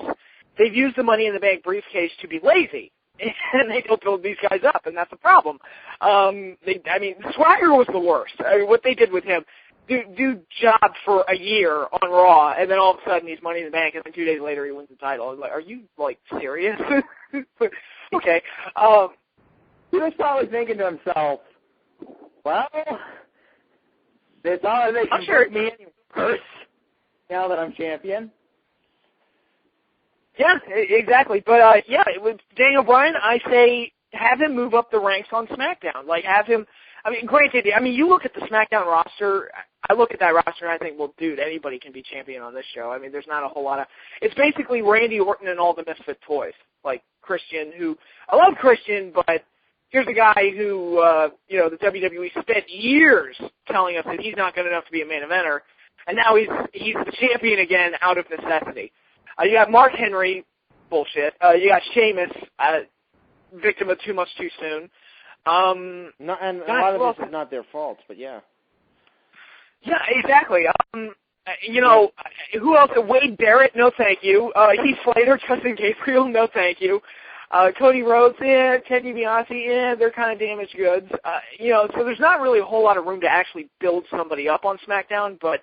the Money in the Bank briefcase to be lazy, and they don't build these guys up, and that's a problem. Swagger was the worst. What they did with him, do job for a year on Raw, and then all of a sudden he's Money in the Bank, and then 2 days later he wins the title. I was like, are you serious? Okay. He was probably thinking to himself, well, it's all they can put me in first now that I'm champion. Yeah, exactly. But, with Daniel Bryan, I say have him move up the ranks on SmackDown. Have him, granted, you look at the SmackDown roster, I look at that roster and I think, well, dude, anybody can be champion on this show. There's not a whole lot of, it's basically Randy Orton and all the misfit toys, like Christian, who, I love Christian, but here's a guy who, the WWE spent years telling us that he's not good enough to be a main eventer, and now he's the champion again out of necessity. You got Mark Henry, bullshit. You got Sheamus, victim of too much too soon. And a lot of this is not their fault, but yeah. Yeah, exactly. Who else? Wade Barrett, no thank you. Heath Slater, Justin Gabriel, no thank you. Cody Rhodes, Ted DiBiase, they're kind of damaged goods. So there's not really a whole lot of room to actually build somebody up on SmackDown, but,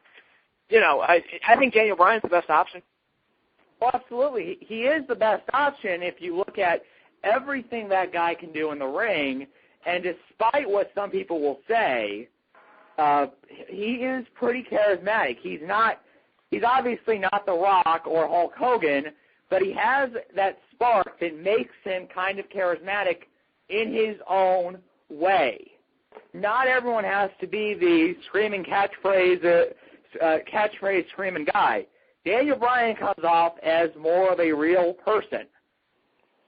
I think Daniel Bryan's the best option. Well, absolutely. He is the best option if you look at everything that guy can do in the ring, and despite what some people will say, he is pretty charismatic. He's obviously not The Rock or Hulk Hogan, but he has that spark that makes him kind of charismatic in his own way. Not everyone has to be the screaming catchphrase screaming guy. Daniel Bryan comes off as more of a real person.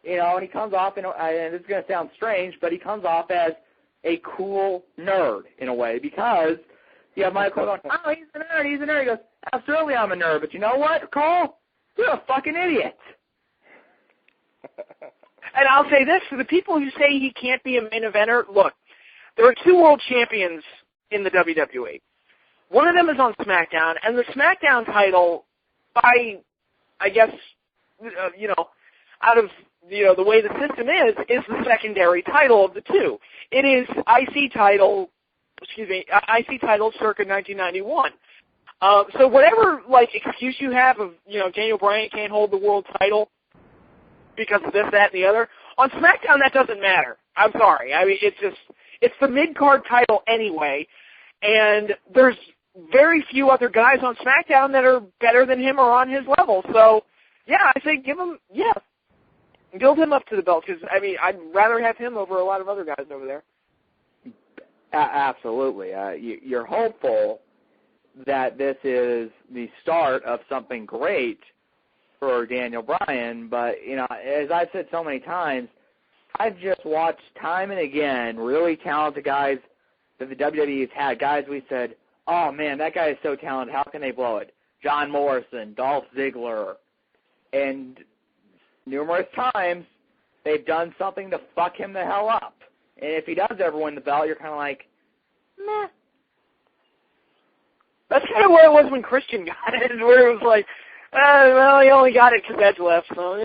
And he comes off, and this is going to sound strange, but he comes off as a cool nerd in a way, because you have Michael going, oh, he's a nerd. He goes, absolutely I'm a nerd, but you know what, Cole? You're a fucking idiot. And I'll say this, for the people who say he can't be a main eventer, look, there are 2 world champions in the WWE. One of them is on SmackDown, and the SmackDown title, by, I guess, out of, the way the system is the secondary title of the 2. It is IC title circa 1991. So whatever, excuse you have of, Daniel Bryan can't hold the world title because of this, that, and the other, on SmackDown that doesn't matter. I'm sorry. It's the mid-card title anyway, and there's very few other guys on SmackDown that are better than him or on his level. So, yeah, I say build him up to the belt, because, I'd rather have him over a lot of other guys over there. Absolutely. You're hopeful that this is the start of something great for Daniel Bryan, but, as I've said so many times, I've just watched time and again really talented guys that the WWE's had, guys we said, oh, man, that guy is so talented, how can they blow it? John Morrison, Dolph Ziggler, and numerous times they've done something to fuck him the hell up. And if he does ever win the belt, you're kind of like, meh. That's kind of where it was when Christian got it, where it was like, Well, he only got it because Edge left, so...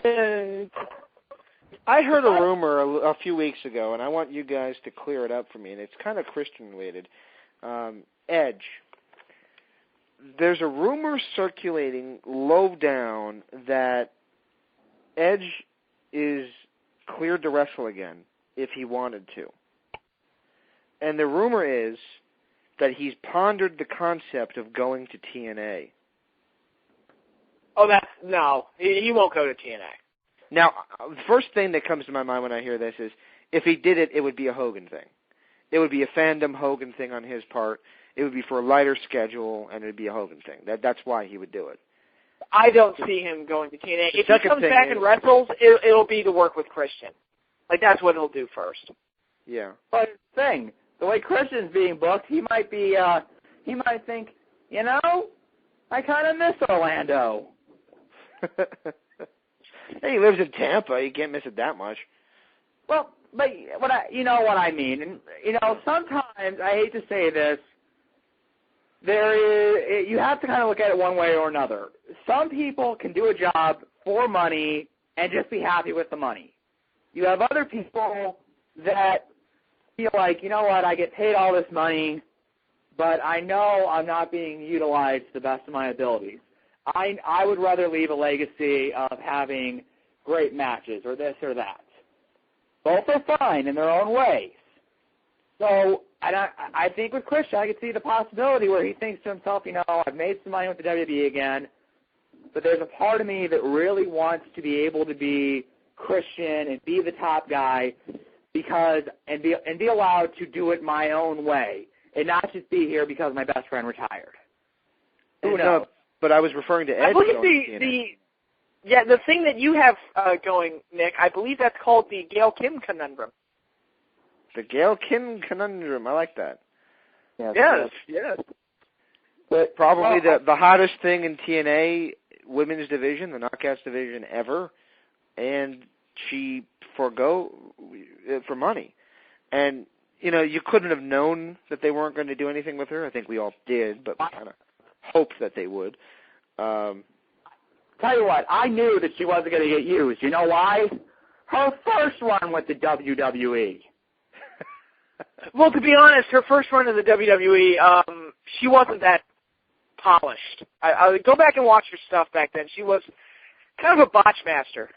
I heard a rumor a few weeks ago, and I want you guys to clear it up for me, and it's kind of Christian-related. Edge. There's a rumor circulating low down that Edge is cleared to wrestle again if he wanted to. And the rumor is that he's pondered the concept of going to TNA. Oh, no. He won't go to TNA. Now, the first thing that comes to my mind when I hear this is, if he did it, it would be a Hogan thing. It would be a fandom Hogan thing on his part. It would be for a lighter schedule, and it would be a Hogan thing. That's why he would do it. I don't see him going to TNA. If he comes back and wrestles, it'll be to work with Christian. Like, that's what he'll do first. Yeah. But the thing, the way Christian's being booked, he might think, I kind of miss Orlando. Hey, he lives in Tampa. You can't miss it that much. Well, but what I mean. And, sometimes, I hate to say this, you have to kind of look at it one way or another. Some people can do a job for money and just be happy with the money. You have other people that feel like, I get paid all this money, but I know I'm not being utilized to the best of my abilities. I would rather leave a legacy of having great matches or this or that. Both are fine in their own ways. So, and I think with Christian, I could see the possibility where he thinks to himself, I've made some money with the WWE again, but there's a part of me that really wants to be able to be Christian and be the top guy and be allowed to do it my own way and not just be here because my best friend retired. Who knows? But I was referring to Edge. I believe the thing that you have going, Nick, I believe that's called the Gail Kim conundrum. The Gail Kim conundrum. I like that. Yes. But probably the hottest thing in TNA women's division, the Knockouts division ever, and she forgo for money. And, you couldn't have known that they weren't going to do anything with her. I think we all did, but we kind of hoped that they would. Tell you what, I knew that she wasn't going to get used. You know why? Her first run with the WWE. Well, to be honest, her first run in the WWE, she wasn't that polished. I go back and watch her stuff back then. She was kind of a botch master.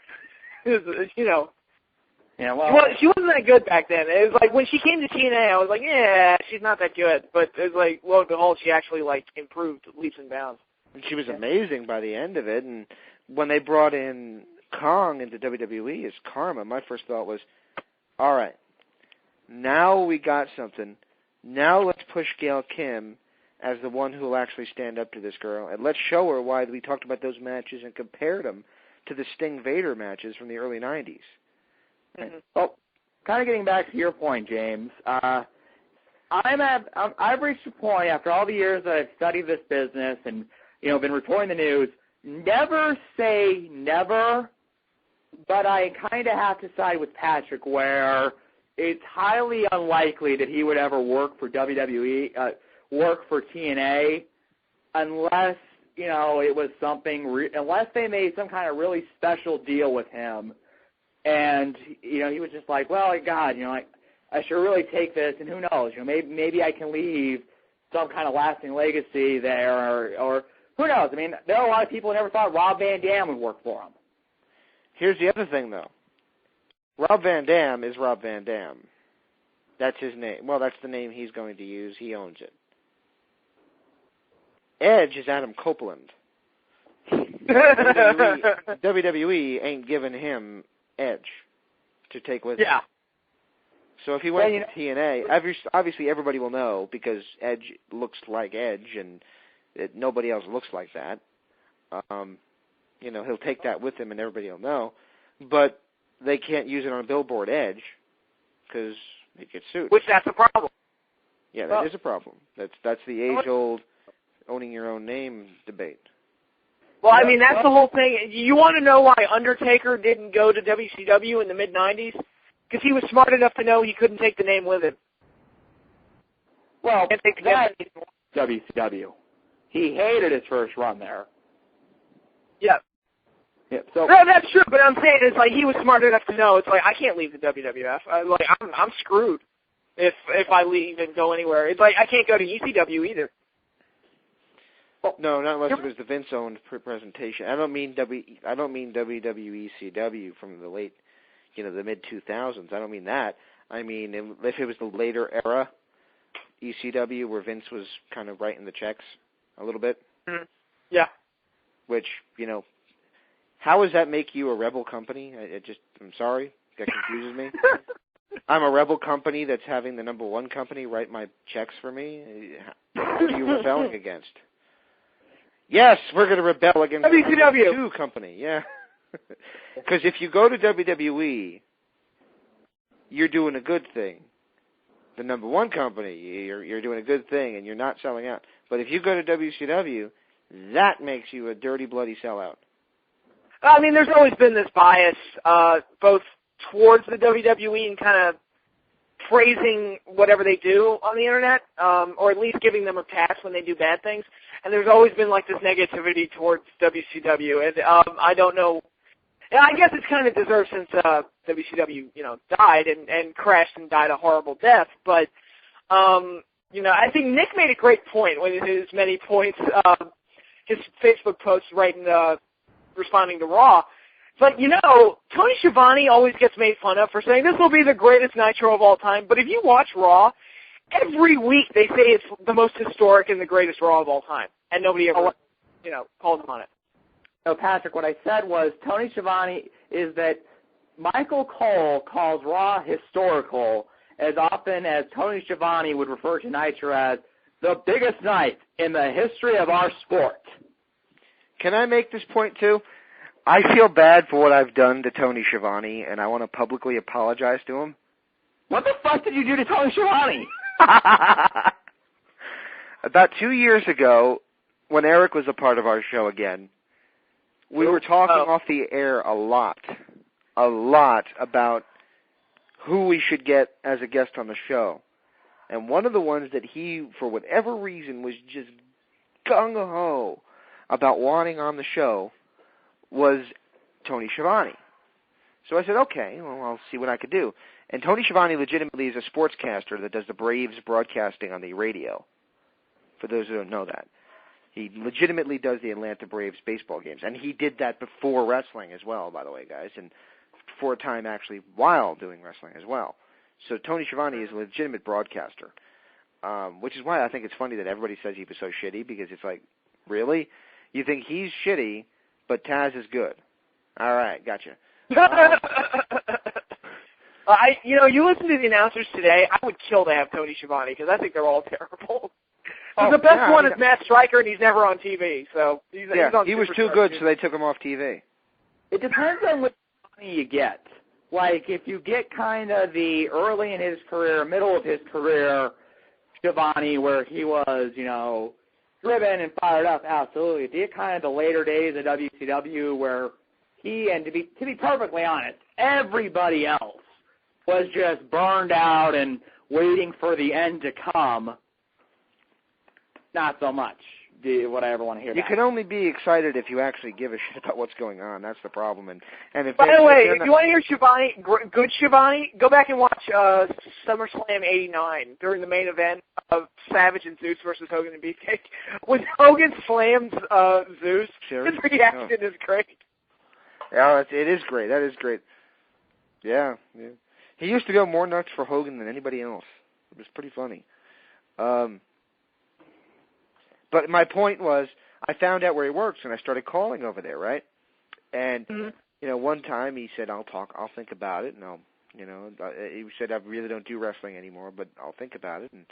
Yeah, well, she wasn't that good back then. It was like when she came to TNA, I was like, yeah, she's not that good. But it was like, lo and behold, she actually improved leaps and bounds. And she was amazing by the end of it. And when they brought in Kong into WWE as Karma, my first thought was, all right, now we got something. Now let's push Gail Kim as the one who will actually stand up to this girl, and let's show her why we talked about those matches and compared them to the Sting Vader matches from the early 90s. Mm-hmm. Well, kind of getting back to your point, James, I've reached a point after all the years that I've studied this business and been reporting the news. Never say never, but I kind of have to side with Patrick where it's highly unlikely that he would ever work for WWE, work for TNA, unless it was something, unless they made some kind of really special deal with him. And, he was just like, well, God, I should really take this, and who knows, maybe I can leave some kind of lasting legacy there, or who knows. I mean, there are a lot of people who never thought Rob Van Dam would work for him. Here's the other thing, though. Rob Van Dam is Rob Van Dam. That's his name. Well, that's the name he's going to use. He owns it. Edge is Adam Copeland. WWE ain't giving him Edge to take with him. Yeah. So if he went to TNA, obviously everybody will know because Edge looks like Edge, and nobody else looks like that. He'll take that with him, and everybody will know. But they can't use it on a billboard Edge because they get sued. Which that's a problem. Yeah, that is a problem. That's the age-old owning your own name debate. Well, I mean, that's the whole thing. You want to know why Undertaker didn't go to WCW in the mid-'90s? Because he was smart enough to know he couldn't take the name with him. Well, that is WCW. He hated his first run there. Yeah, Yeah, so no, that's true, but I'm saying it's like he was smart enough to know it's like I can't leave the WWF. I'm screwed if I leave and go anywhere. It's like I can't go to ECW either. No, not unless it was the Vince-owned presentation. I don't mean WWE ECW from the late, the mid-2000s. I don't mean that. I mean if it was the later era ECW where Vince was kind of writing the checks a little bit. Mm-hmm. Yeah. Which, how does that make you a rebel company? I'm sorry, that confuses me. I'm a rebel company that's having the number one company write my checks for me. What are you rebelling against? Yes, we're going to rebel against the WCW two company. Yeah, because if you go to WWE, you're doing a good thing. The number one company, you're doing a good thing, and you're not selling out. But if you go to WCW, that makes you a dirty, bloody sellout. I mean, there's always been this bias, both towards the WWE and kind of praising whatever they do on the internet, or at least giving them a pass when they do bad things. And there's always been like this negativity towards WCW, and I don't know. I guess it's kind of deserved since WCW, died and crashed and died a horrible death. But I think Nick made a great point with his many points, his Facebook posts responding to Raw. But, Tony Schiavone always gets made fun of for saying this will be the greatest Nitro of all time. But if you watch Raw, every week they say it's the most historic and the greatest Raw of all time. And nobody ever, calls him on it. No, Patrick, what I said was Tony Schiavone is that Michael Cole calls Raw historical as often as Tony Schiavone would refer to Nitro as the biggest night in the history of our sport. Can I make this point, too? I feel bad for what I've done to Tony Schiavone, and I want to publicly apologize to him. What the fuck did you do to Tony Schiavone? About 2 years ago, when Eric was a part of our show again, we were talking off the air a lot about who we should get as a guest on the show. And one of the ones that he, for whatever reason, was just gung-ho about wanting on the show was Tony Schiavone. So I said, okay, well, I'll see what I could do. And Tony Schiavone legitimately is a sportscaster that does the Braves broadcasting on the radio, for those who don't know that. He legitimately does the Atlanta Braves baseball games. And he did that before wrestling as well, by the way, guys, and for a time actually while doing wrestling as well. So Tony Schiavone is a legitimate broadcaster, which is why I think it's funny that everybody says he was so shitty, because it's like, really? You think he's shitty, but Taz is good. All right, gotcha. You listen to the announcers today, I would kill to have Tony Schiavone, because I think they're all terrible. The best one is Matt Stryker, and he's never on TV. So he's on he was too good, so they took him off TV. It depends on what money you get. Like, if you get kind of the early in his career, middle of his career, Schiavone, where he was, driven and fired up, absolutely. If you get kind of the later days of WCW, where he, and to be perfectly honest, everybody else was just burned out and waiting for the end to come, not so much would I ever want to hear that. You can only be excited if you actually give a shit about what's going on. That's the problem. And if by the way, if you want to hear Schiavone, good Schiavone, go back and watch SummerSlam '89 during the main event of Savage and Zeus versus Hogan and Beefcake. When Hogan slams Zeus, his reaction is great. Yeah, it is great. That is great. Yeah. He used to go more nuts for Hogan than anybody else. It was pretty funny. But my point was, I found out where he works, and I started calling over there, right? And, one time he said, I'll think about it, and he said, I really don't do wrestling anymore, but I'll think about it. And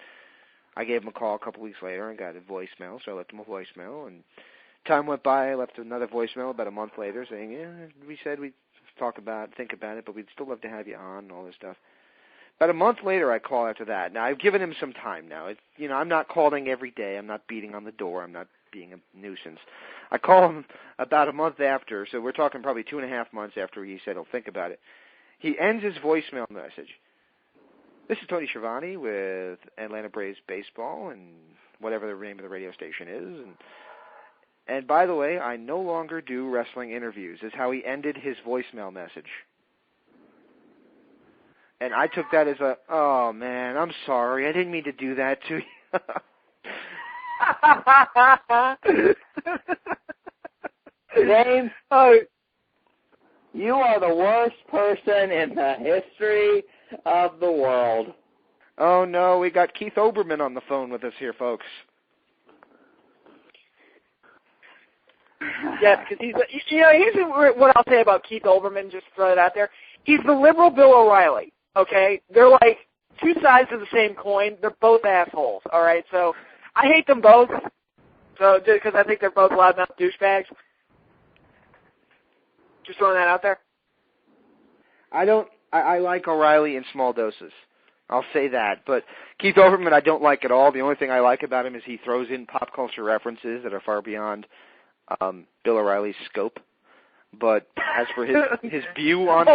I gave him a call a couple weeks later and got a voicemail, so I left him a voicemail. And time went by, I left another voicemail about a month later saying, we said we'd think about it, but we'd still love to have you on and all this stuff. About a month later, I call after that. Now, I've given him some time now. I'm not calling every day. I'm not beating on the door. I'm not being a nuisance. I call him about a month after, so we're talking probably 2.5 months after he said he'll think about it. He ends his voicemail message. This is Tony Schiavone with Atlanta Braves Baseball and whatever the name of the radio station is. And And by the way, I no longer do wrestling interviews, is how he ended his voicemail message. And I took that as oh, man, I'm sorry. I didn't mean to do that to you. James, you are the worst person in the history of the world. Oh, no, we got Keith Olbermann on the phone with us here, folks. Yes, because here's what I'll say about Keith Olbermann, just to throw it out there. He's the liberal Bill O'Reilly, okay? They're like two sides of the same coin. They're both assholes, all right? So I hate them both, so because I think they're both loudmouth douchebags. Just throwing that out there. I like O'Reilly in small doses. I'll say that. But Keith Olbermann I don't like at all. The only thing I like about him is he throws in pop culture references that are far beyond Bill O'Reilly's scope. But as for his view on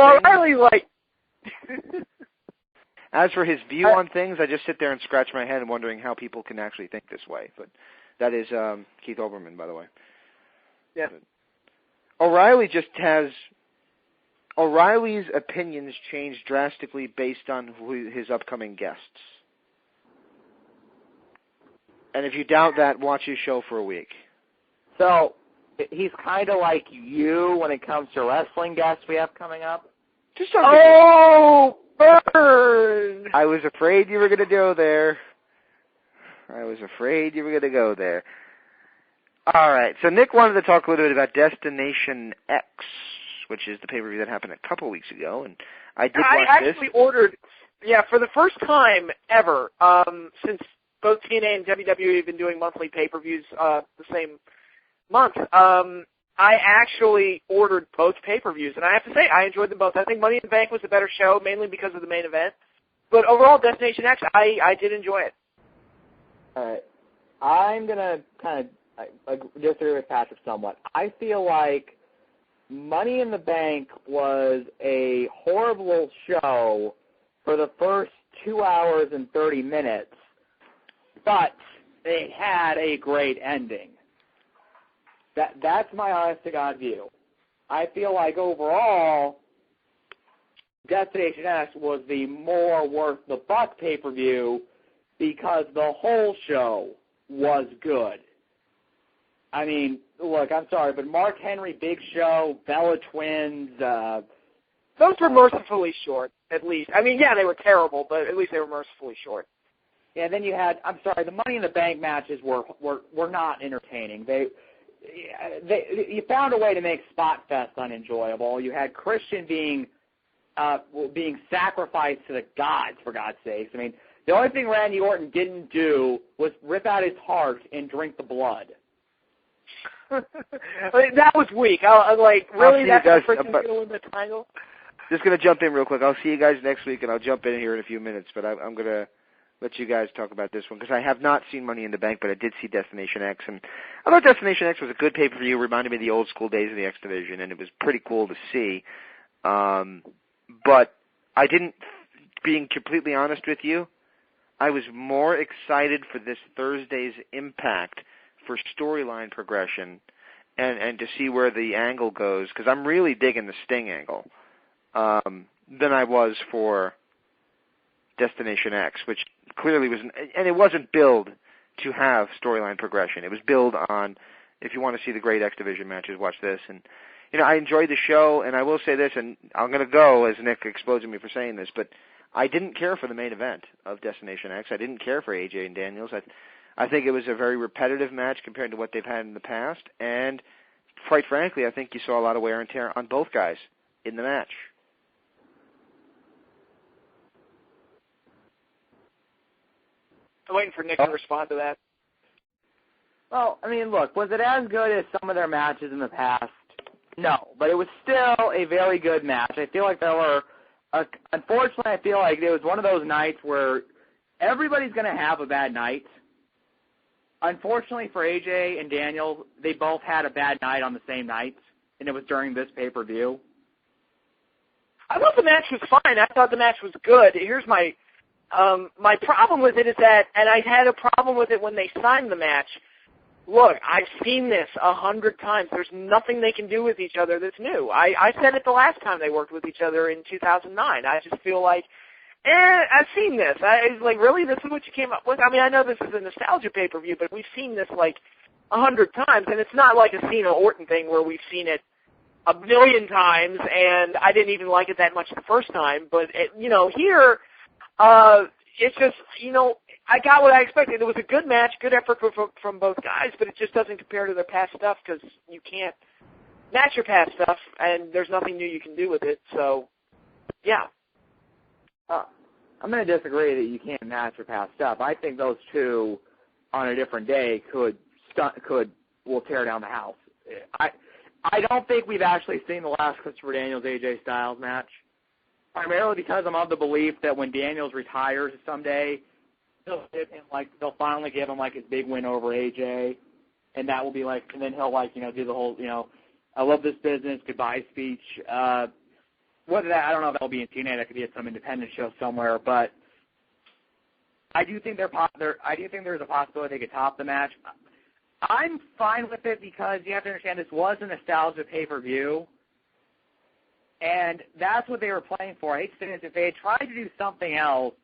as for his view on things, I just sit there and scratch my head wondering how people can actually think this way. But that is Keith Olbermann, by the way. Yeah. But O'Reilly just has O'Reilly's opinions change drastically based on his upcoming guests. And if you doubt that, watch his show for a week. So he's kind of like you when it comes to wrestling guests we have coming up? Just something. Oh, burn! I was afraid you were going to go there. All right, so Nick wanted to talk a little bit about Destination X, which is the pay-per-view that happened a couple weeks ago, and I did watch this. I actually ordered, for the first time ever, since both TNA and WWE have been doing monthly pay-per-views the same month, I actually ordered both pay-per-views, and I have to say, I enjoyed them both. I think Money in the Bank was a better show, mainly because of the main event, but overall, Destination X, I did enjoy it. All right. I'm going to kind of disagree with Patrick somewhat. I feel like Money in the Bank was a horrible show for the first 2 hours and 30 minutes, but it had a great ending. That's my honest-to-God view. I feel like overall, Destination X was the more worth-the-buck pay-per-view because the whole show was good. I mean, look, I'm sorry, but Mark Henry, Big Show, Bella Twins. Those were mercifully short, at least. I mean, yeah, they were terrible, but at least they were mercifully short. Yeah, then you had, I'm sorry, the Money in the Bank matches were not entertaining. You found a way to make Spot Fest unenjoyable. You had Christian being sacrificed to the gods, for God's sakes. I mean, the only thing Randy Orton didn't do was rip out his heart and drink the blood. That was weak. Really, that's the Christian's going to win the title? Just going to jump in real quick. I'll see you guys next week, and I'll jump in here in a few minutes, but I'm going to let you guys talk about this one, because I have not seen Money in the Bank, but I did see Destination X, and I thought Destination X was a good pay-per-view, reminded me of the old school days of the X Division, and it was pretty cool to see. But I didn't, being completely honest with you, I was more excited for this Thursday's Impact for storyline progression and to see where the angle goes, because I'm really digging the Sting angle, than I was for Destination X, which clearly was, and it wasn't billed to have storyline progression. It was billed on, if you want to see the great X Division matches, watch this. And, I enjoyed the show, and I will say this, and I'm going to go, as Nick explodes at me for saying this, but I didn't care for the main event of Destination X. I didn't care for AJ and Daniels. I think it was a very repetitive match compared to what they've had in the past, and quite frankly, I think you saw a lot of wear and tear on both guys in the match. I'm waiting for Nick to respond to that. Well, I mean, look, was it as good as some of their matches in the past? No, but it was still a very good match. I feel like there were, unfortunately, I feel like it was one of those nights where everybody's going to have a bad night. Unfortunately for AJ and Daniel, they both had a bad night on the same night, and it was during this pay-per-view. I thought the match was fine. I thought the match was good. Here's my problem with it is that, and I had a problem with it when they signed the match, look, I've seen this 100 times. There's nothing they can do with each other that's new. I said it the last time they worked with each other in 2009. I just feel like, I've seen this. It's like, really? This is what you came up with? I mean, I know this is a nostalgia pay-per-view, but we've seen this like 100 times, and it's not like a Cena Orton thing where we've seen it a million times, and I didn't even like it that much the first time. But, here, it's just, I got what I expected. It was a good match, good effort from both guys, but it just doesn't compare to their past stuff because you can't match your past stuff, and there's nothing new you can do with it. So, yeah. I'm going to disagree that you can't match your past stuff. I think those two on a different day will tear down the house. I don't think we've actually seen the last Christopher Daniels AJ Styles match, primarily because I'm of the belief that when Daniels retires someday, they'll finally give him his big win over AJ, and that will be and then he'll do the whole I love this business goodbye speech. I don't know if that'll be in TNA. That could be at some independent show somewhere, but I do think there's a possibility they could top the match. I'm fine with it because you have to understand this was a nostalgia pay-per-view, and that's what they were playing for. I hate to say this, if they had tried to do something else,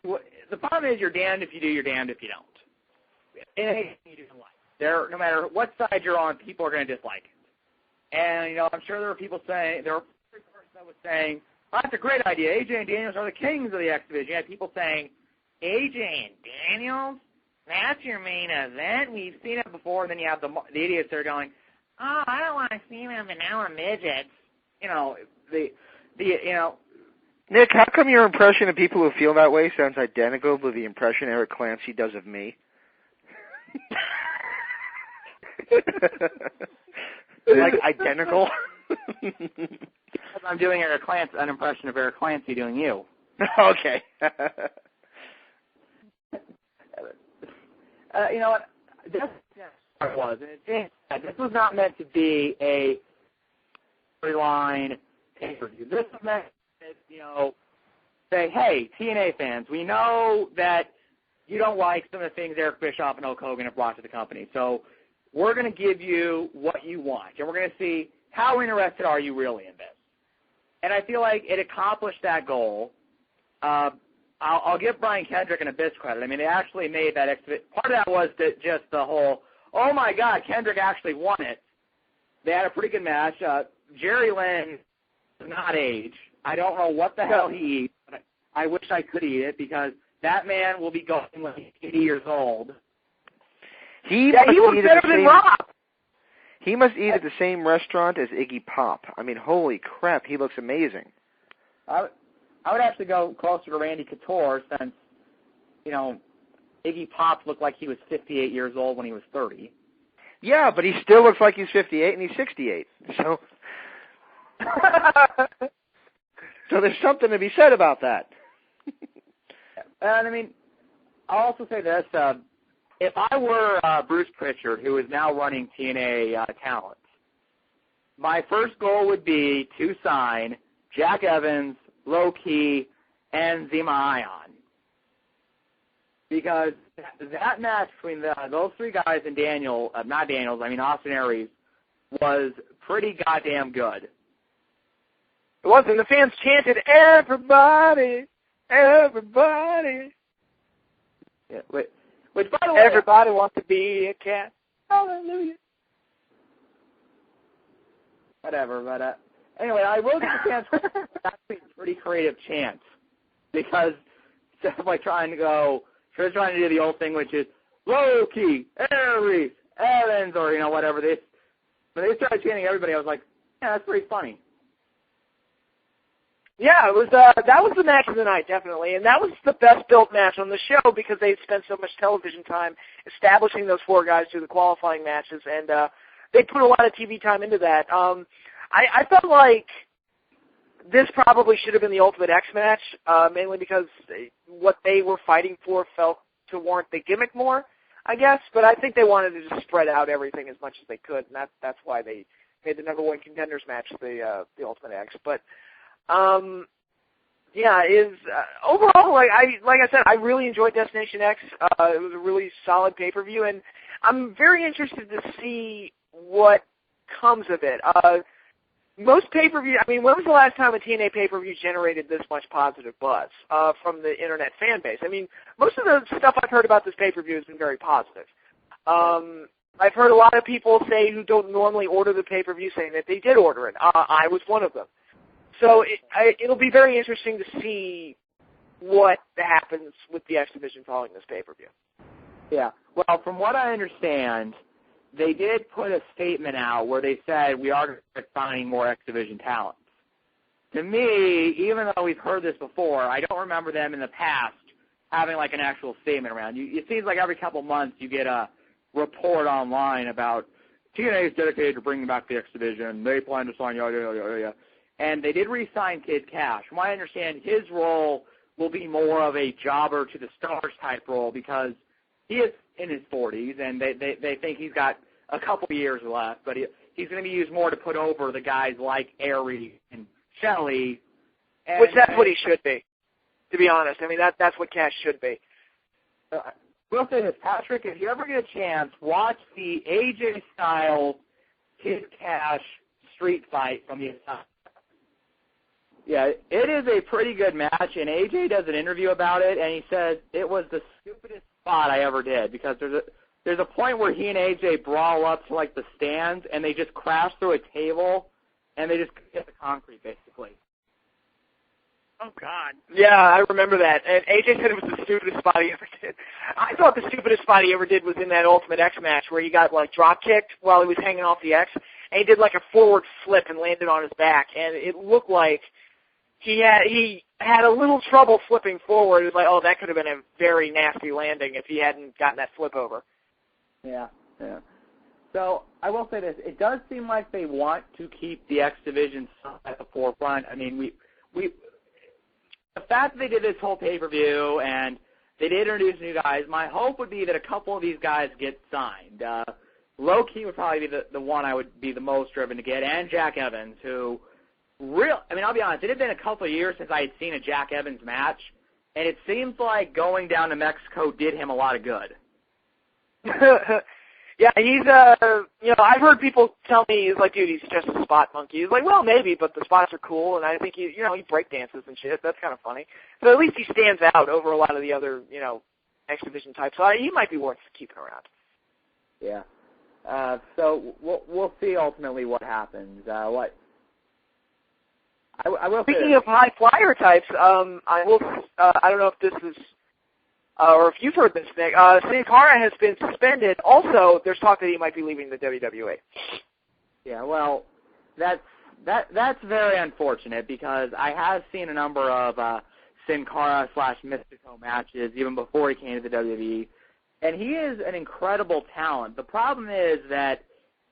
the problem is you're damned if you do, you're damned if you don't. Anything you do in life. No matter what side you're on, people are going to dislike it. And, I'm sure there were people saying, there were one person that was saying, oh, that's a great idea. AJ and Daniels are the kings of the X Division. You had people saying, AJ and Daniels? That's your main event. We've seen it before. And then you have the idiots that are going, oh, I don't want to see them vanilla midgets. Nick, how come your impression of people who feel that way sounds identical to the impression Eric Clancy does of me? Identical? I'm doing an impression of Eric Clancy doing you. Okay. You know what? This was not meant to be a storyline pay-per-view. This was meant to, say, hey, TNA fans, we know that you don't like some of the things Eric Bischoff and Hulk Hogan have brought to the company. So we're going to give you what you want, and we're going to see how interested are you really in this. And I feel like it accomplished that goal. I'll give Brian Kendrick and Abyss credit. I mean, they actually made that part of that was just the whole, oh, my God, Kendrick actually won it. They had a pretty good match. Jerry Lynn does not age. I don't know what the hell he eats, but I wish I could eat it because that man will be going when he's 80 years old. He looks better than Rob. He must eat at the same restaurant as Iggy Pop. I mean, holy crap, he looks amazing. I would actually go closer to Randy Couture since, Iggy Pop looked like he was 58 years old when he was 30. Yeah, but he still looks like he's 58 and he's 68. So, so there's something to be said about that. And, I mean, I'll also say this. If I were Bruce Pritchard, who is now running TNA Talent, my first goal would be to sign Jack Evans, Low Key, and Zema Ion. Because that match between those three guys and Austin Aries was pretty goddamn good. It was, and the fans chanted, everybody, everybody. Yeah, which, by the way, everybody wants to be a cat. Hallelujah. Whatever, but anyway, I will give the fans actually a pretty creative chant because instead of trying to do the old thing, which is Low Key, Aries, Evans, or whatever. When they started chanting everybody, I was like, yeah, that's pretty funny. Yeah, it was. That was the match of the night, definitely, and that was the best built match on the show because they spent so much television time establishing those four guys through the qualifying matches, and they put a lot of TV time into that. I felt like this probably should have been the Ultimate X match, mainly because what they were fighting for felt to warrant the gimmick more, I guess. But I think they wanted to just spread out everything as much as they could, and that's why they made the number one contenders match the Ultimate X. But overall, like I said, I really enjoyed Destination X. It was a really solid pay-per-view, and I'm very interested to see what comes of it. Most pay-per-view, I mean, when was the last time a TNA pay-per-view generated this much positive buzz from the internet fan base? I mean, most of the stuff I've heard about this pay-per-view has been very positive. I've heard a lot of people say who don't normally order the pay-per-view saying that they did order it. I was one of them. So it'll be very interesting to see what happens with the X Division following this pay-per-view. Yeah. Well, from what I understand, they did put a statement out where they said we are finding more X Division talents. To me, even though we've heard this before, I don't remember them in the past having like an actual statement around. It seems like every couple months you get a report online about TNA is dedicated to bringing back the X Division. They plan to sign yada, yada, yada, yada. And they did re-sign Kid Cash. From what I understand, his role will be more of a jobber to the stars type role because he is in his 40s, and they think he's got a couple years left, but he's going to be used more to put over the guys like Aries and Shelley. Which that's what he should be, to be honest. I mean, that's what Cash should be. We'll say this, Patrick, if you ever get a chance, watch the AJ Styles Kid Cash street fight from the inside. Yeah, it is a pretty good match, and AJ does an interview about it, and he says it was the stupidest spot I ever did because there's a point where he and AJ brawl up to like the stands, and they just crash through a table, and they just hit the concrete basically. Oh, God. Yeah, I remember that. And AJ said it was the stupidest spot he ever did. I thought the stupidest spot he ever did was in that Ultimate X match where he got, like, drop-kicked while he was hanging off the X, and he did, like, a forward flip and landed on his back. And it looked like he had a little trouble flipping forward. It was like, oh, that could have been a very nasty landing if he hadn't gotten that flip over. Yeah. So I will say this. It does seem like they want to keep the X Division at the forefront. I mean, we the fact that they did this whole pay-per-view and they did introduce new guys, my hope would be that a couple of these guys get signed. Low-key would probably be the one I would be the most driven to get, and Jack Evans, who I'll be honest, it had been a couple of years since I had seen a Jack Evans match, and it seems like going down to Mexico did him a lot of good. Yeah, he's, I've heard people tell me, he's like, dude, he's just a spot monkey. He's like, well, maybe, but the spots are cool, and I think he break dances and shit. That's kind of funny. So at least he stands out over a lot of the other, X Division types. So he might be worth keeping around. Yeah. So we'll see ultimately what happens. I will. Speaking of high flyer types, I don't know if this is. Or if you've heard this, Nick, Cara has been suspended. Also, there's talk that he might be leaving the WWE. Yeah, well, that's very unfortunate because I have seen a number of Sin Cara / Mystico matches even before he came to the WWE, and he is an incredible talent. The problem is that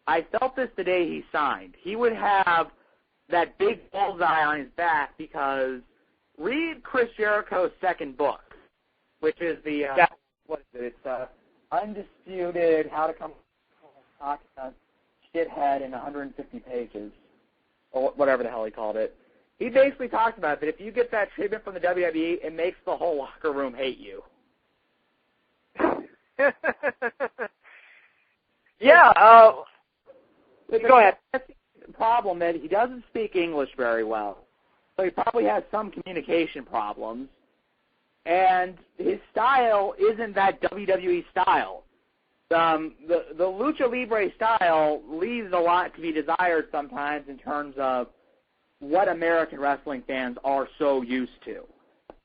I felt this the day he signed. He would have that big bullseye on his back because read Chris Jericho's second book, which is the, what is it? It's Undisputed, How to Come Talk Shithead in 150 pages, or whatever the hell he called it. He basically talks about that if you get that treatment from the WWE, it makes the whole locker room hate you. Yeah, go ahead. That's the problem that he doesn't speak English very well, so he probably has some communication problems. And his style isn't that WWE style. The Lucha Libre style leaves a lot to be desired sometimes in terms of what American wrestling fans are so used to.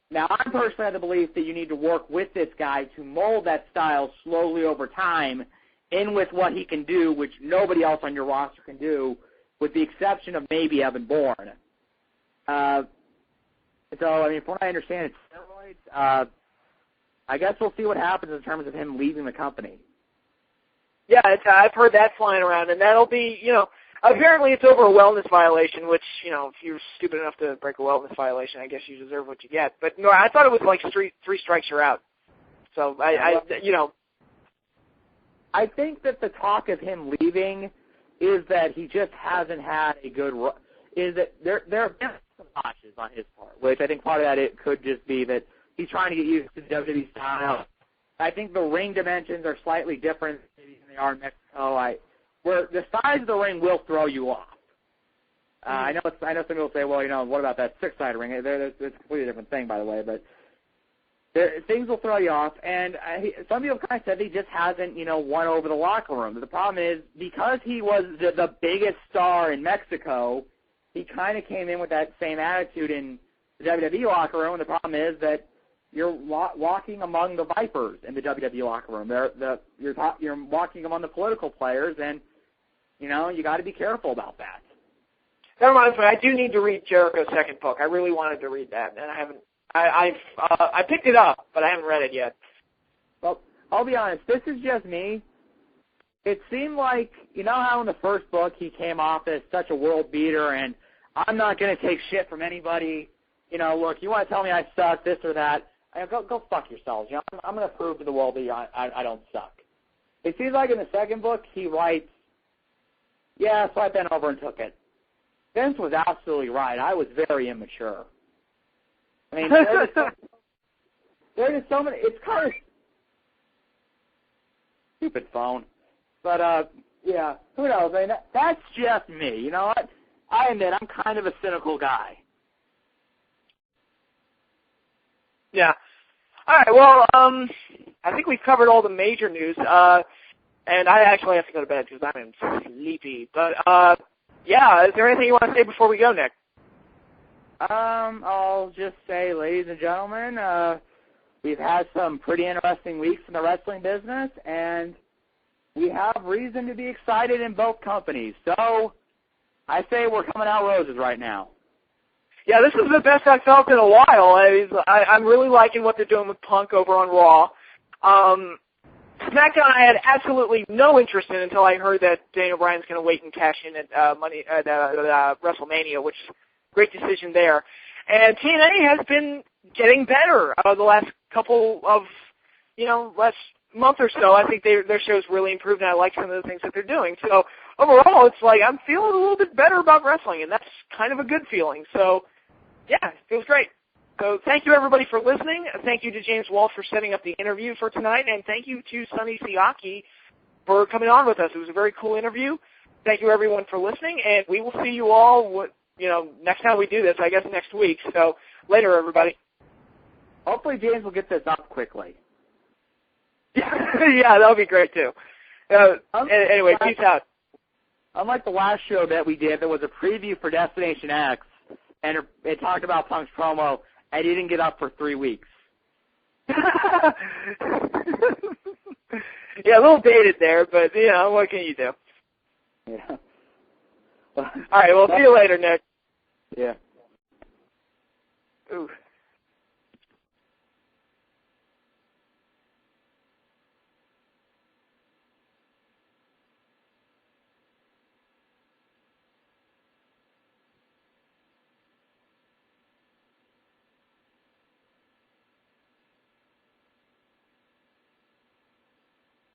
Now, I'm personally of the belief that you need to work with this guy to mold that style slowly over time in with what he can do, which nobody else on your roster can do, with the exception of maybe Evan Bourne. So, I mean, from what I understand, it's steroids. I guess we'll see what happens in terms of him leaving the company. Yeah, I've heard that flying around, and that'll be, apparently it's over a wellness violation, which, if you're stupid enough to break a wellness violation, I guess you deserve what you get. But, no, I thought it was like three strikes you're out. So, I think that the talk of him leaving is that he just hasn't had a good run. Is that there have been some botches on his part, which I think part of that it could just be that he's trying to get used to the WWE style, I think the ring dimensions are slightly different than they are in Mexico. Where the size of the ring will throw you off. I know some people say, well, what about that 6-sided ring? It's a completely different thing, by the way. But things will throw you off. And some people kind of said he just hasn't, won over the locker room. But the problem is, because he was the biggest star in Mexico, he kind of came in with that same attitude in the WWE locker room. And the problem is that you're walking among the vipers in the WWE locker room. You're walking among the political players, and you got to be careful about that. That reminds me, I do need to read Jericho's second book. I really wanted to read that, and I haven't. I picked it up, but I haven't read it yet. Well, I'll be honest. This is just me. It seemed like, how in the first book he came off as such a world beater, and I'm not going to take shit from anybody. Look, you want to tell me I suck, this or that? Go fuck yourselves. I'm going to prove to the world that I don't suck. It seems like in the second book he writes, yeah, so I bent over and took it. Vince was absolutely right. I was very immature. I mean, there's so many. It's kind of stupid phone, but yeah, who knows? I mean, that's just me. I admit I'm kind of a cynical guy. Yeah. All right. Well, I think we've covered all the major news, and I actually have to go to bed because I'm sleepy. But yeah, is there anything you want to say before we go, Nick? I'll just say, ladies and gentlemen, we've had some pretty interesting weeks in the wrestling business, and we have reason to be excited in both companies. So I say we're coming out roses right now. Yeah, this is the best I've felt in a while. I'm really liking what they're doing with Punk over on Raw. SmackDown I had absolutely no interest in until I heard that Daniel Bryan's going to wait and cash in at WrestleMania, which is a great decision there. And TNA has been getting better the last couple of, last month or so. I think their show's really improved, and I like some of the things that they're doing. So overall, it's like I'm feeling a little bit better about wrestling, and that's kind of a good feeling. So, yeah, it feels great. So thank you, everybody, for listening. Thank you to James Walsh for setting up the interview for tonight, and thank you to Sonny Siaki for coming on with us. It was a very cool interview. Thank you, everyone, for listening, and we will see you all, next time we do this, I guess next week. So later, everybody. Hopefully James will get this up quickly. Yeah, that would be great, too. Anyway, peace out. Unlike the last show that we did, there was a preview for Destination X, and it talked about Punk's promo, and he didn't get up for 3 weeks. Yeah, a little dated there, but, what can you do? Yeah. All right, well, see you later, Nick. Yeah. Ooh.